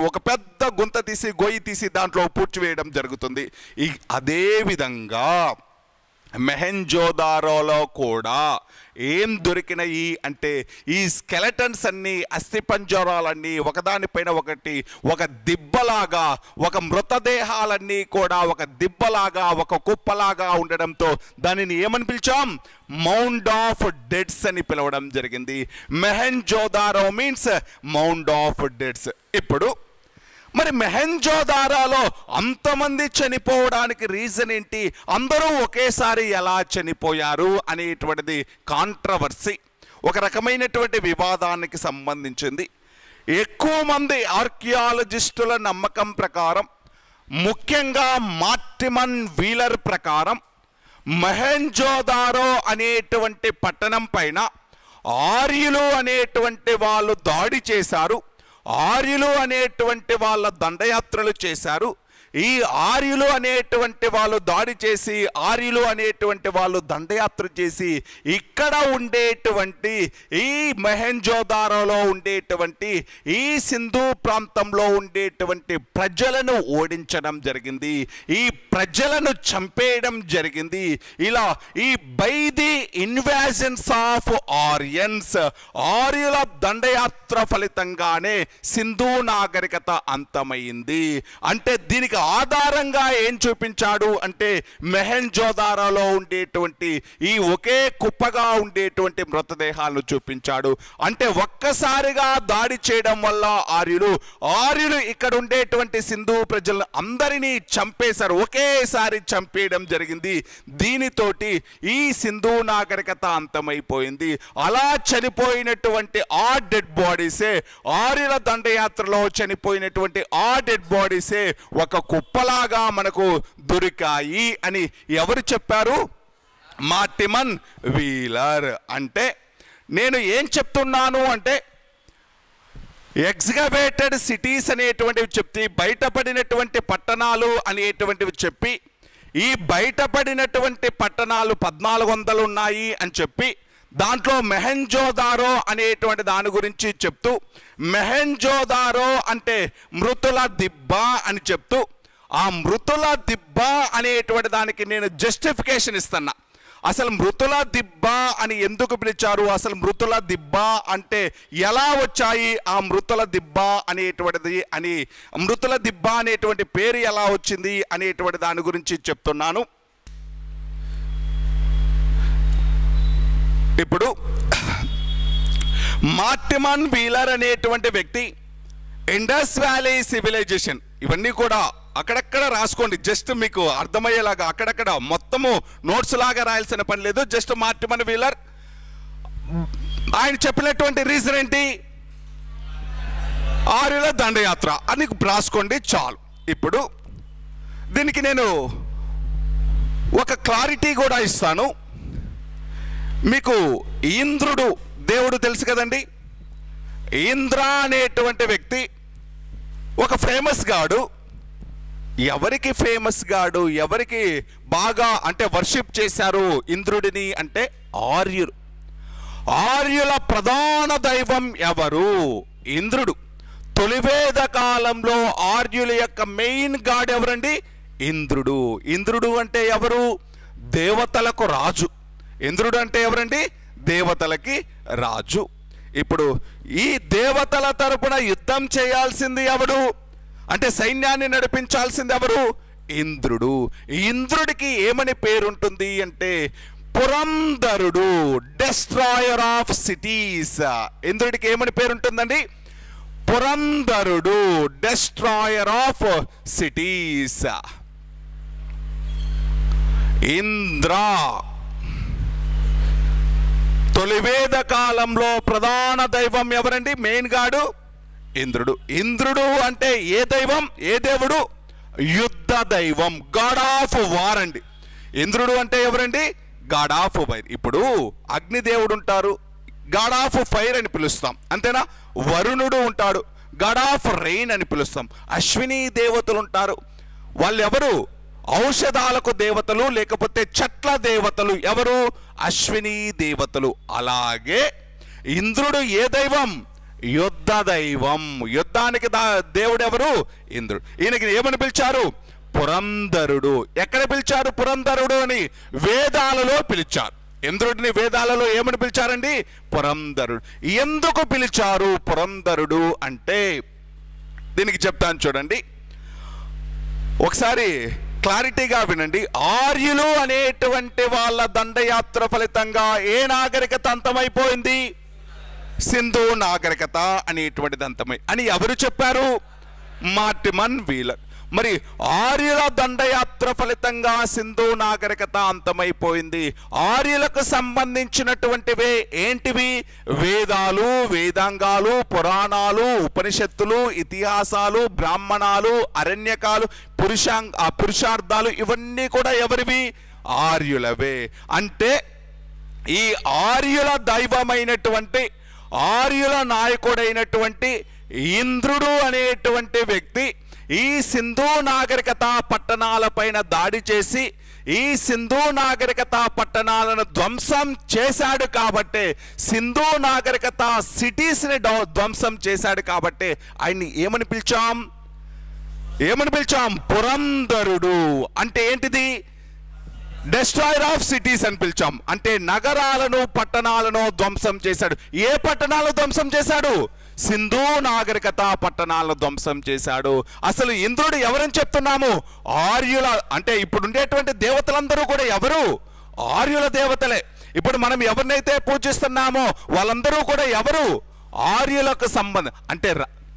ఒక పెద్ద గుంత తీసి గొయ్యి తీసి దాంట్లో పూడ్చివేయడం జరుగుతుంది. అదే విధంగా మొహెంజోదారోలో కూడా ఏం దొరికినాయి అంటే ఈ స్కెలటన్స్ అన్నీ అస్థిపంజరాలన్నీ ఒకదానిపైన ఒకటి ఒక దిబ్బలాగా, ఒక మృతదేహాలన్నీ కూడా ఒక దిబ్బలాగా ఒక కుప్పలాగా ఉండడంతో దానిని ఏమని పిలిచాం? మౌండ్ ఆఫ్ డెడ్స్ అని పిలవడం జరిగింది. Mohenjodaro means mound of deads. ఇప్పుడు మరి మొహెంజోదారోలో అంతమంది చనిపోవడానికి రీజన్ ఏంటి? అందరూ ఒకేసారి ఎలా చనిపోయారు అనేటువంటిది కాంట్రవర్సీ, ఒక రకమైనటువంటి వివాదానికి సంబంధించింది. ఎక్కువ మంది ఆర్కియాలజిస్టుల నమ్మకం ప్రకారం, ముఖ్యంగా మార్టిమన్ వీలర్ ప్రకారం, మొహెంజోదారో అనేటువంటి పట్టణం పైన ఆర్యులు అనేటువంటి వాళ్ళు దాడి చేశారు. ఆర్యులు అనేటువంటి వాళ్ళ దండయాత్రలు చేశారు. ఈ ఆర్యులు అనేటువంటి వాళ్ళు దాడి చేసి ఆర్యులు అనేటువంటి వాళ్ళు దండయాత్ర చేసి ఇక్కడ ఉండేటువంటి ఈ మొహెంజోదారోలో ఉండేటువంటి ఈ సింధు ప్రాంతంలో ఉండేటువంటి ప్రజలను ఓడించడం జరిగింది. ఈ ప్రజలను చంపేయడం జరిగింది. ఇలా ఈ by the invasions of Aryans, ఆర్యుల దండయాత్ర ఫలితంగానే సింధు నాగరికత అంతమైంది. అంటే దీనికి ఆధారంగా ఏం చూపించాడు అంటే మొహెంజోదారోలో ఉండేటువంటి ఈ ఒకే కుప్పగా ఉండేటువంటి మృతదేహాలను చూపించాడు. అంటే ఒక్కసారిగా దాడి చేయడం వల్ల ఆర్యులు ఇక్కడ ఉండేటువంటి సింధు ప్రజలను అందరినీ చంపేశారు, ఒకేసారి చంపేయడం జరిగింది. దీనితోటి ఈ సింధు నాగరికత అంతమైపోయింది. అలా చనిపోయినటువంటి ఆ డెడ్ బాడీసే, ఆర్యుల దండయాత్రలో చనిపోయినటువంటి ఆ డెడ్ బాడీసే ఒక కుప్పలాగా మనకు దొరికాయి అని ఎవరు చెప్పారు? మార్టిమన్ వీలర్. అంటే నేను ఏం చెప్తున్నాను అంటే ఎక్స్కవేటెడ్ సిటీస్ అనేటువంటివి చెప్తే బయటపడినటువంటి పట్టణాలు అనేటువంటివి చెప్పి ఈ బయటపడినటువంటి పట్టణాలు 1400 ఉన్నాయి అని చెప్పి దాంట్లో మొహెంజోదారో అనేటువంటి దాని గురించి చెప్తూ మొహెంజోదారో అంటే మృతుల దిబ్బ అని చెప్తూ ఆ మృతుల దిబ్బ అనేటువంటి దానికి నేను జస్టిఫికేషన్ ఇస్తున్నా. అసలు మృతుల దిబ్బ అని ఎందుకు పిలిచారు? అసలు మృతుల దిబ్బ అంటే ఎలా వచ్చాయి ఆ మృతుల దిబ్బ అనేటువంటిది అని, మృతుల దిబ్బ అనేటువంటి పేరు ఎలా వచ్చింది అనేటువంటి దాని గురించి చెప్తున్నాను. ఇప్పుడు మార్టిమన్ వీలర్ అనేటువంటి వ్యక్తి ఇండస్ వ్యాలీ సివిలైజేషన్, ఇవన్నీ కూడా అక్కడక్కడ రాసుకోండి, జస్ట్ మీకు అర్థమయ్యేలాగా అక్కడక్కడ మొత్తము నోట్స్ లాగా రాయాల్సిన పని లేదు. జస్ట్ మార్టిమన్ వీలర్ ఆయన చెప్పినటువంటి రీజన్ ఏంటి? ఆర్యుల దండయాత్ర అని రాసుకోండి చాలు. ఇప్పుడు దీనికి నేను ఒక క్లారిటీ కూడా ఇస్తాను మీకు. ఇంద్రుడు దేవుడు తెలుసు కదండి. ఇంద్ర అనేటువంటి వ్యక్తి ఒక ఫేమస్ గాడు. ఎవరికి ఫేమస్ గాడు, ఎవరికి బాగా అంటే వర్షిప్ చేశారు ఇంద్రుడిని అంటే ఆర్యులు. ఆర్యుల ప్రధాన దైవం ఎవరు? ఇంద్రుడు. తొలివేద కాలంలో ఆర్యుల యొక్క మెయిన్ గాడ్ ఎవరండి? ఇంద్రుడు. ఇంద్రుడు అంటే ఎవరు? దేవతలకు రాజు. ఇంద్రుడు అంటే ఎవరండి? దేవతలకి రాజు. ఇప్పుడు ఈ దేవతల తరపున యుద్ధం చేయాల్సింది ఎవరు అంటే సైన్యాన్ని నడిపించాల్సింది ఎవరు? ఇంద్రుడు. ఇంద్రుడికి ఏమని పేరుంటుంది అంటే పురంధరుడు, డెస్ట్రాయర్ ఆఫ్ సిటీస్. ఇంద్రుడికి ఏమని పేరుంటుందండి? పురంధరుడు, డెస్ట్రాయర్ ఆఫ్ సిటీస్. ఇంద్ర తొలివేద కాలంలో ప్రధాన దైవం ఎవరండి? మెయిన్ గాడు ఇంద్రుడు. ఇంద్రుడు అంటే ఏ దైవం? ఏ దేవుడు? యుద్ధ దైవం, గాడ్ ఆఫ్ వార్ అండి. ఇంద్రుడు అంటే ఎవరండి? God of fire. ఇప్పుడు అగ్నిదేవుడు ఉంటారు, గాడ్ ఆఫ్ ఫైర్ అని పిలుస్తాం, అంతేనా? వరుణుడు ఉంటాడు, గాడ్ ఆఫ్ రెయిన్ అని పిలుస్తాం. అశ్విని దేవతలు ఉంటారు, వాళ్ళు ఎవరు? ఔషధాలకు దేవతలు, లేకపోతే చెట్ల దేవతలు. ఎవరు? అశ్విని దేవతలు. అలాగే ఇంద్రుడు ఏ దైవం? యుద్ధ దైవం. యుద్ధానికి దేవుడు ఎవరు? ఇంద్రుడు. ఈయనకి ఏమని పిలిచారు? పురంధరుడు. ఎక్కడ పిలిచారు పురంధరుడు అని? వేదాలలో పిలిచారు. ఇంద్రుడిని వేదాలలో ఏమని పిలిచారండి? పురంధరుడు. ఎందుకు పిలిచారు పురంధరుడు అంటే దీనికి చెప్తాను చూడండి, ఒకసారి క్లారిటీగా వినండి. ఆర్యులు అనేటువంటి వాళ్ళ దండయాత్ర ఫలితంగా ఏ నాగరికత అంతమైపోయింది? సింధు నాగరికత అనేటువంటిది అంతమై అని ఎవరు చెప్పారు? మార్టిమన్ వీలర్. మరి ఆర్యుల దండయాత్ర ఫలితంగా సింధు నాగరికత అంతమైపోయింది. ఆర్యులకు సంబంధించినటువంటివే ఏంటివి? వేదాలు, వేదాంగాలు, పురాణాలు, ఉపనిషత్తులు, ఇతిహాసాలు, బ్రాహ్మణాలు, అరణ్యకాలు, పురుషార్థాలు, ఇవన్నీ కూడా ఎవరివి? ఆర్యులవే. అంటే ఈ ఆర్యుల దైవమైనటువంటి, ఆర్యుల నాయకుడైనటువంటి ఇంద్రుడు అనేటువంటి వ్యక్తి ఈ సింధు నాగరికత పట్టణాల పైన దాడి చేసి ఈ సింధు నాగరికత పట్టణాలను ధ్వంసం చేశాడు కాబట్టి, సింధు నాగరికత సిటీస్ని ధ్వంసం చేశాడు కాబట్టి ఆయన్ని ఏమని పిలిచాం? ఏమని పిలిచాం? పురంధరుడు. అంటే ఏంటిది? డెస్ట్రాయర్ ఆఫ్ సిటీస్ అని పిలిచాం. అంటే నగరాలను, పట్టణాలను ధ్వంసం చేశాడు. ఏ పట్టణాలను ధ్వంసం చేశాడు? సింధు నాగరికత పట్టణాలను ధ్వంసం చేశాడు. అసలు ఇంద్రుడు ఎవరని చెప్తున్నాము? ఆర్యుల. అంటే ఇప్పుడు ఉండేటువంటి దేవతలందరూ కూడా ఎవరు? ఆర్యుల దేవతలే. ఇప్పుడు మనం ఎవరినైతే పూజిస్తున్నామో వాళ్ళందరూ కూడా ఎవరు? ఆర్యులకు సంబంధం. అంటే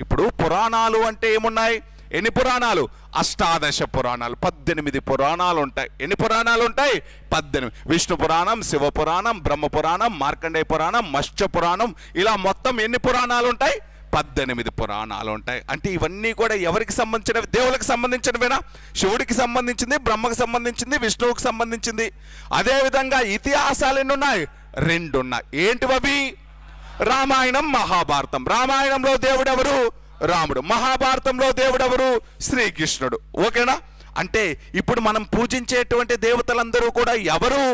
ఇప్పుడు పురాణాలు అంటే ఏమున్నాయి? ఎన్ని పురాణాలు? అష్టాదశ పురాణాలు, 18 పురాణాలు ఉంటాయి. ఎన్ని పురాణాలు ఉంటాయి? 18. విష్ణు పురాణం, శివ పురాణం, బ్రహ్మ పురాణం, మార్కండేయ పురాణం, మత్స్య పురాణం, ఇలా మొత్తం ఎన్ని పురాణాలు ఉంటాయి? 18 పురాణాలు ఉంటాయి. అంటే ఇవన్నీ కూడా ఎవరికి సంబంధించినవి? దేవులకు సంబంధించినవేనా? శివుడికి సంబంధించింది, బ్రహ్మకు సంబంధించింది, విష్ణువుకి సంబంధించింది. అదేవిధంగా ఇతిహాసాలు ఎన్ని ఉన్నాయి? 2 ఉన్నాయి. ఏంటివి? రామాయణం, మహాభారతం. రామాయణంలో దేవుడు ఎవరు? రాముడు. మహాభారతంలో దేవుడు ఎవరు? శ్రీకృష్ణుడు. ఓకేనా? అంటే ఇప్పుడు మనం పూజించేటువంటి దేవతలందరూ కూడా ఎవరు?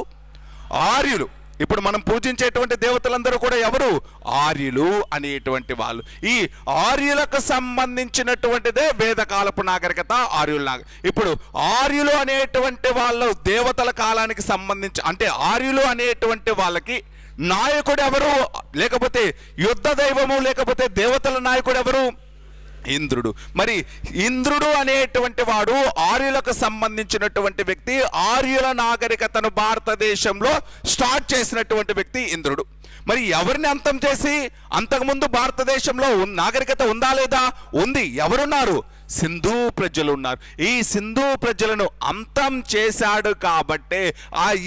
ఆర్యులు. ఇప్పుడు మనం పూజించేటువంటి దేవతలందరూ కూడా ఎవరు? ఆర్యులు అనేటువంటి వాళ్ళు. ఈ ఆర్యులకు సంబంధించినటువంటిదే వేదకాలపు నాగరికత, ఆర్యుల నాగరికత. ఇప్పుడు ఆర్యులు అనేటువంటి వాళ్ళు దేవతల కాలానికి సంబంధించి, అంటే ఆర్యులు అనేటువంటి వాళ్ళకి నాయకుడు ఎవరు? లేకపోతే యుద్ధ దైవము, లేకపోతే దేవతల నాయకుడు ఎవరు? ఇంద్రుడు. మరి ఇంద్రుడు అనేటువంటి వాడు ఆర్యులకు సంబంధించినటువంటి వ్యక్తి. ఆర్యుల నాగరికతను భారతదేశంలో స్టార్ట్ చేసినటువంటి వ్యక్తి ఇంద్రుడు. మరి ఎవరిని అంతం చేసి, అంతకుముందు భారతదేశంలో నాగరికత ఉందా లేదా? ఉంది. ఎవరున్నారు? సింధు ప్రజలు ఉన్నారు. ఈ సింధు ప్రజలను అంతం చేశాడు కాబట్టే,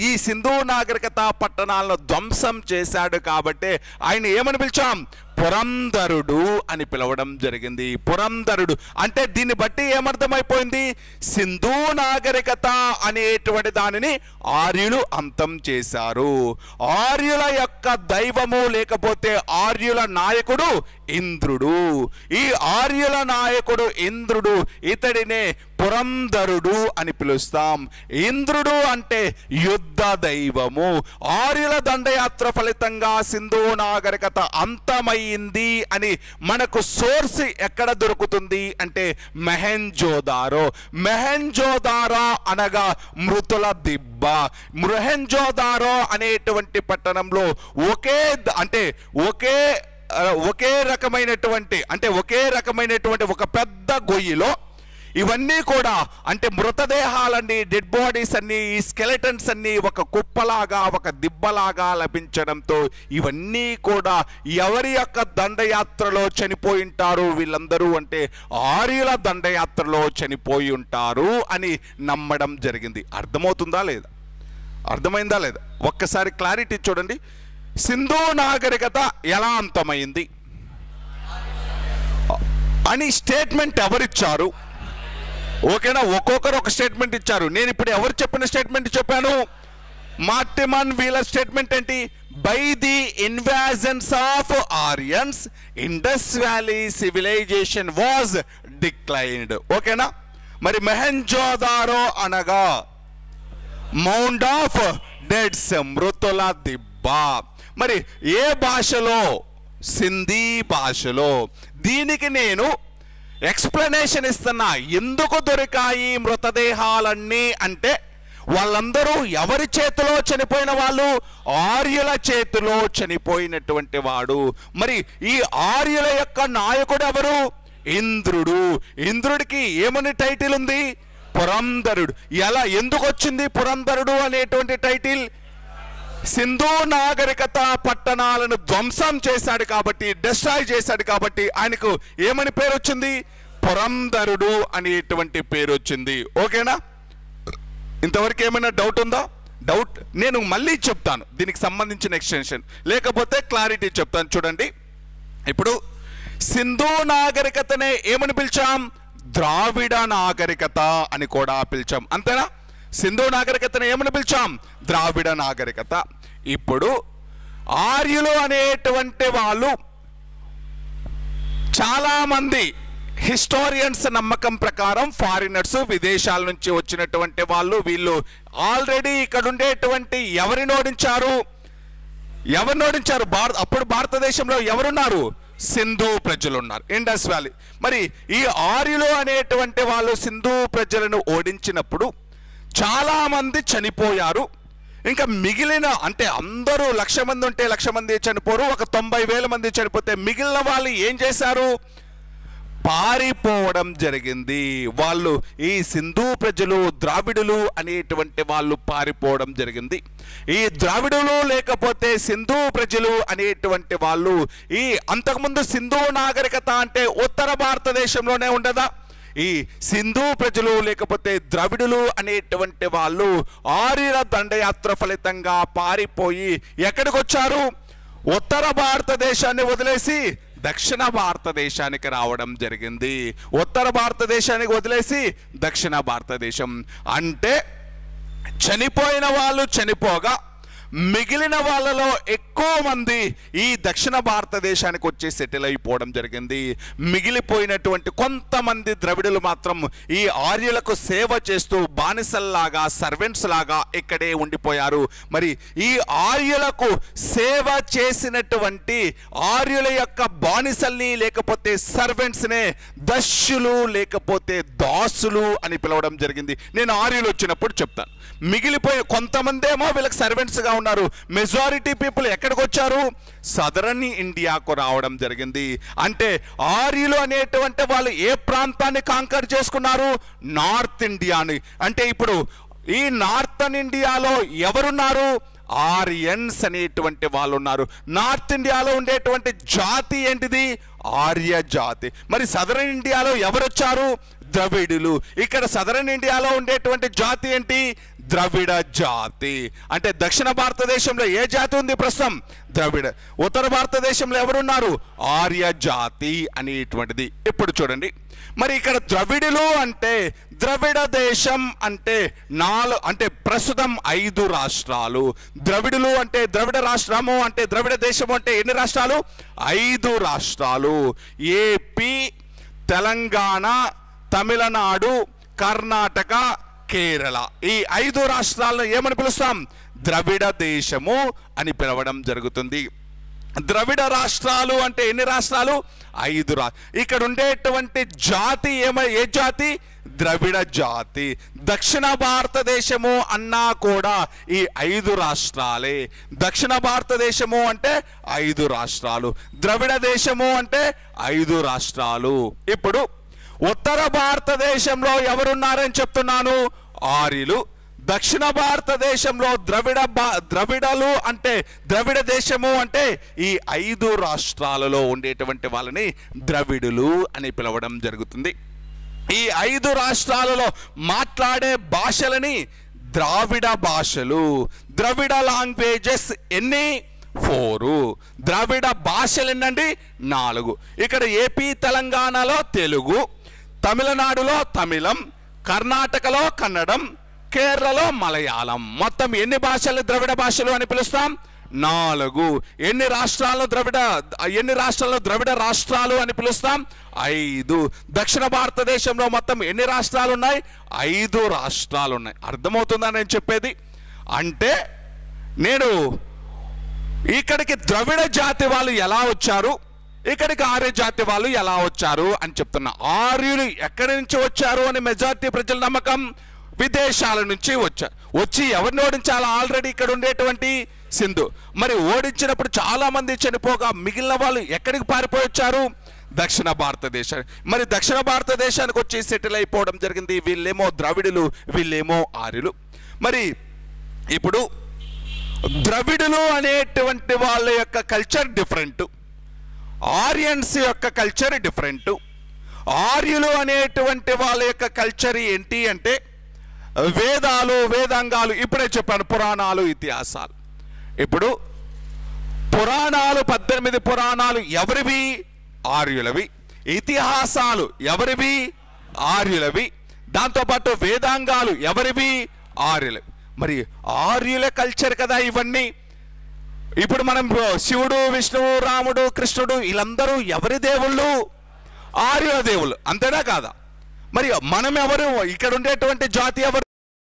ఈ సింధు నాగరికత పట్టణాలను ధ్వంసం చేశాడు కాబట్టే ఆయన ఏమని పిలిచాం? పురంధరుడు అని పిలవడం జరిగింది. పురంధరుడు అంటే దీన్ని బట్టి ఏమర్థమైపోయింది? సింధు నాగరికత అనేటువంటి దానిని ఆర్యులు అంతం చేశారు. ఆర్యుల యొక్క దైవము లేకపోతే ఆర్యుల నాయకుడు ఇంద్రుడు. ఈ ఆర్యుల నాయకుడు ఇంద్రుడు, ఇతడినే పురంధరుడు అని పిలుస్తాం. ఇంద్రుడు అంటే యుద్ధ దైవము. ఆర్యుల దండయాత్ర ఫలితంగా సింధు నాగరికత అంతమైంది అని మనకు సోర్స్ ఎక్కడ దొరుకుతుంది అంటే మొహెంజోదారో. మొహెంజోదారో అనగా మృతుల దిబ్బ. మొహెంజోదారో అనేటువంటి పట్టణంలో ఒకే రకమైనటువంటి ఒక పెద్ద గొయ్యిలో ఇవన్నీ కూడా అంటే మృతదేహాలన్నీ, డెడ్ బాడీస్ అన్నీ, ఈ స్కెలెటన్స్ అన్నీ ఒక కుప్పలాగా, ఒక దిబ్బలాగా లభించడంతో ఇవన్నీ కూడా ఎవరి యొక్క దండయాత్రలో చనిపోయి ఉంటారు వీళ్ళందరూ అంటే ఆర్యుల దండయాత్రలో చనిపోయి ఉంటారు అని నమ్మడం జరిగింది. అర్థమవుతుందా లేదా? అర్థమైందా లేదా? ఒక్కసారి క్లారిటీ చూడండి. సింధు నాగరికత ఎలా అంతమైంది అని స్టేట్మెంట్ ఎవరిచ్చారు? ఓకేనా? ఒక్కొక్కరు ఒక స్టేట్మెంట్ ఇచ్చారు. నేను ఇప్పుడు ఎవరు చెప్పిన స్టేట్మెంట్ చెప్పాను? మార్టిమన్ వీలర్ స్టేట్మెంట్ ఏంటి? By the invasions of Aryans Indus valley civilisation was declined. ఓకేనా? మరి మొహెంజోదారో అనగా మౌండ్ ఆఫ్ డెడ్స్, మృతుల దిబ్బ. మరి ఏ భాషలో? సింధీ భాషలో. దీనికి నేను ఎక్స్ప్లెనేషన్ ఇస్తున్నా. ఎందుకు దొరికాయి మృతదేహాలన్నీ అంటే వాళ్ళందరూ ఎవరి చేతిలో చనిపోయిన వాళ్ళు? ఆర్యుల చేతిలో చనిపోయినటువంటి వాడు. మరి ఈ ఆర్యుల యొక్క నాయకుడు ఎవరు? ఇంద్రుడు. ఇంద్రుడికి ఏమని టైటిల్ ఉంది? పురంధరుడు. ఎందుకు వచ్చింది పురంధరుడు అనేటువంటి టైటిల్? సింధు నాగరికత పట్టణాలను ధ్వంసం చేశాడు కాబట్టి, డిస్ట్రాయ్ చేశాడు కాబట్టి ఆయనకు ఏమని పేరు వచ్చింది? పురంధరుడు అనేటువంటి పేరు వచ్చింది. ఓకేనా? ఇంతవరకు ఏమైనా డౌట్ ఉందా? డౌట్ నేను మళ్ళీ చెప్తాను దీనికి సంబంధించిన ఎక్స్టెన్షన్, లేకపోతే క్లారిటీ చెప్తాను. చూడండి, ఇప్పుడు సింధు నాగరికతనే ఏమని పిలిచాం? ద్రావిడ నాగరికత అని కూడా పిలిచాం. అంతేనా? సింధు నాగరికతను ఏమని పిలిచాం? ద్రావిడ నాగరికత. ఇప్పుడు ఆర్యులు అనేటువంటి వాళ్ళు చాలా మంది హిస్టోరియన్స్ నమ్మకం ప్రకారం ఫారినర్స్, విదేశాల నుంచి వచ్చినటువంటి వాళ్ళు, వీళ్ళు ఆల్రెడీ ఇక్కడ ఉండేటువంటి ఎవరిని ఓడించారు? అప్పుడు భారతదేశంలో ఎవరున్నారు? సింధు ప్రజలు ఉన్నారు, ఇండస్ వ్యాలీ. మరి ఈ ఆర్యులు అనేటువంటి వాళ్ళు సింధు ప్రజలను ఓడించినప్పుడు చాలా మంది చనిపోయారు. ఇంకా మిగిలిన అంటే అందరూ 1,00,000 మంది ఉంటే 1,00,000 మంది చనిపోరు, ఒక 90,000 మంది చనిపోతే మిగిలిన వాళ్ళు ఏం చేశారు? పారిపోవడం జరిగింది. వాళ్ళు ఈ సింధు ప్రజలు, ద్రావిడులు అనేటువంటి వాళ్ళు పారిపోవడం జరిగింది. ఈ ద్రావిడులు లేకపోతే సింధు ప్రజలు అనేటువంటి వాళ్ళు ఈ అంతకుముందు సింధు నాగరికత అంటే ఉత్తర భారతదేశంలోనే ఉండదా? ఈ సింధు ప్రజలు లేకపోతే ద్రవిడులు అనేటువంటి వాళ్ళు ఆర్యుల దండయాత్ర ఫలితంగా పారిపోయి ఎక్కడికి వచ్చారు? ఉత్తర భారతదేశాన్ని వదిలేసి దక్షిణ భారతదేశానికి రావడం జరిగింది. ఉత్తర భారతదేశానికి వదిలేసి దక్షిణ భారతదేశం అంటే చనిపోయిన వాళ్ళు చనిపోగా మిగిలిన వాళ్ళలో ఎక్కువ మంది ఈ దక్షిణ భారతదేశానికి వచ్చి సెటిల్ అయిపోవడం జరిగింది. మిగిలిపోయినటువంటి కొంతమంది ద్రవిడులు మాత్రం ఈ ఆర్యులకు సేవ చేస్తూ బానిసల్లాగా, సర్వెంట్స్ లాగా ఇక్కడే ఉండిపోయారు. మరి ఈ ఆర్యులకు సేవ చేసినటువంటి ఆర్యుల యొక్క బానిసల్ని లేకపోతే సర్వెంట్స్నే దస్యులు లేకపోతే దాసులు అని పిలవడం జరిగింది. నేను ఆర్యులు వచ్చినప్పుడు చెప్తాను. మిగిలిపోయి కొంతమంది ఏమో వీళ్ళకి సర్వెంట్స్గా ఉన్నారు. మెజారిటీ పీపుల్ ఎక్కడికి వచ్చారు? సదరన్ ఇండియాకు రావడం జరిగింది. అంటే ఆర్యులు అనేటువంటి వాళ్ళు ఏ ప్రాంతాన్ని కాంకర్ చేసుకున్నారు? నార్త్ ఇండియాని. అంటే ఇప్పుడు ఈ నార్థన్ ఇండియాలో ఎవరున్నారు? ఆర్యన్స్ అనేటువంటి వాళ్ళు ఉన్నారు. నార్త్ ఇండియాలో ఉండేటువంటి జాతి ఏంటిది? ఆర్య జాతి. మరి సదరన్ ఇండియాలో ఎవరు వచ్చారు? ద్రవిడులు. ఇక్కడ సదరన్ ఇండియాలో ఉండేటువంటి జాతి ఏంటి? ద్రవిడ జాతి. అంటే దక్షిణ భారతదేశంలో ఏ జాతి ఉంది ప్రస్తుతం? ద్రవిడ. ఉత్తర భారతదేశంలో ఎవరున్నారు? ఆర్య జాతి అనేటువంటిది. ఇప్పుడు చూడండి, మరి ఇక్కడ ద్రవిడులు అంటే ద్రవిడ దేశం అంటే అంటే ప్రస్తుతం 5 రాష్ట్రాలు. ద్రవిడులు అంటే ద్రవిడ రాష్ట్రము అంటే ద్రవిడ దేశము అంటే ఎన్ని రాష్ట్రాలు? 5 రాష్ట్రాలు. ఏపీ, తెలంగాణ, తమిళనాడు, కర్ణాటక, కేరళ. ఈ 5 రాష్ట్రాలను ఏమని పిలుస్తాం? ద్రవిడ దేశము అని పిలవడం జరుగుతుంది. ద్రవిడ రాష్ట్రాలు అంటే ఎన్ని రాష్ట్రాలు? 5 ఇక్కడ ఉండేటువంటి జాతి ఏ జాతి? ద్రవిడ జాతి. దక్షిణ భారతదేశము అన్నా కూడా ఈ 5 రాష్ట్రాలే. దక్షిణ భారతదేశము అంటే 5 రాష్ట్రాలు, ద్రవిడ దేశము అంటే 5 రాష్ట్రాలు. ఇప్పుడు ఉత్తర భారతదేశంలో ఎవరున్నారని చెప్తున్నాను? ఆర్యులు. దక్షిణ భారతదేశంలో ద్రవిడలు అంటే ద్రవిడ దేశము అంటే ఈ 5 రాష్ట్రాలలో ఉండేటువంటి వాళ్ళని ద్రవిడులు అని పిలవడం జరుగుతుంది. ఈ 5 రాష్ట్రాలలో మాట్లాడే భాషలని ద్రావిడ భాషలు. ద్రవిడ లాంగ్వేజెస్ ఎన్ని? 4. ద్రావిడ భాషలు ఎన్నండి? 4. ఇక్కడ ఏపీ తెలంగాణలో తెలుగు, తమిళనాడులో తమిళం, కర్ణాటకలో కన్నడం, కేరళలో మలయాళం. మొత్తం ఎన్ని భాషలు ద్రవిడ భాషలు అని పిలుస్తాం? 4. ఎన్ని రాష్ట్రాలను ద్రవిడ రాష్ట్రాలు అని పిలుస్తాం? 5. దక్షిణ భారతదేశంలో మొత్తం ఎన్ని రాష్ట్రాలు ఉన్నాయి? 5 రాష్ట్రాలు ఉన్నాయి. అర్థమవుతుందా నేను చెప్పేది? అంటే నేను ఇక్కడికి ద్రవిడ జాతి వాళ్ళు ఎలా వచ్చారు, ఇక్కడికి ఆర్య జాతి వాళ్ళు ఎలా వచ్చారు అని చెప్తున్నా. ఆర్యులు ఎక్కడి నుంచి వచ్చారు అని మెజారిటీ ప్రజల నమ్మకం? విదేశాల నుంచి వచ్చి ఎవరిని ఓడించాలి? ఆల్రెడీ ఇక్కడ ఉండేటువంటి సింధు. మరి ఓడించినప్పుడు చాలా మంది చనిపోగా మిగిలిన వాళ్ళు ఎక్కడికి పారిపోయి వచ్చారు? దక్షిణ భారతదేశానికి. మరి దక్షిణ భారతదేశానికి వచ్చి సెటిల్ అయిపోవడం జరిగింది. వీళ్ళేమో ద్రవిడులు, వీళ్ళేమో ఆర్యులు. మరి ఇప్పుడు ద్రవిడులు అనేటువంటి వాళ్ళ యొక్క కల్చర్ డిఫరెంట్, ఆర్యన్స్ యొక్క కల్చర్ డిఫరెంట్. ఆర్యులు అనేటువంటి వాళ్ళ యొక్క కల్చర్ ఏంటి అంటే వేదాలు, వేదాంగాలు. ఇప్పుడే చెప్పాను, పురాణాలు, ఇతిహాసాలు. ఇప్పుడు పురాణాలు 18 పురాణాలు ఎవరివి? ఆర్యులవి. ఇతిహాసాలు ఎవరివి? ఆర్యులవి. దాంతోపాటు వేదాంగాలు ఎవరివి? ఆర్యులవి. మరి ఆర్యుల కల్చర్ కదా ఇవన్నీ. ఇప్పుడు మనం శివుడు, విష్ణువు, రాముడు, కృష్ణుడు వీళ్ళందరూ ఎవరి దేవుళ్ళు? ఆర్యుల దేవుళ్ళు. అంతేనా కాదా? మరి మనం ఎవరు? ఇక్కడ ఉండేటువంటి జాతి ఎవరు?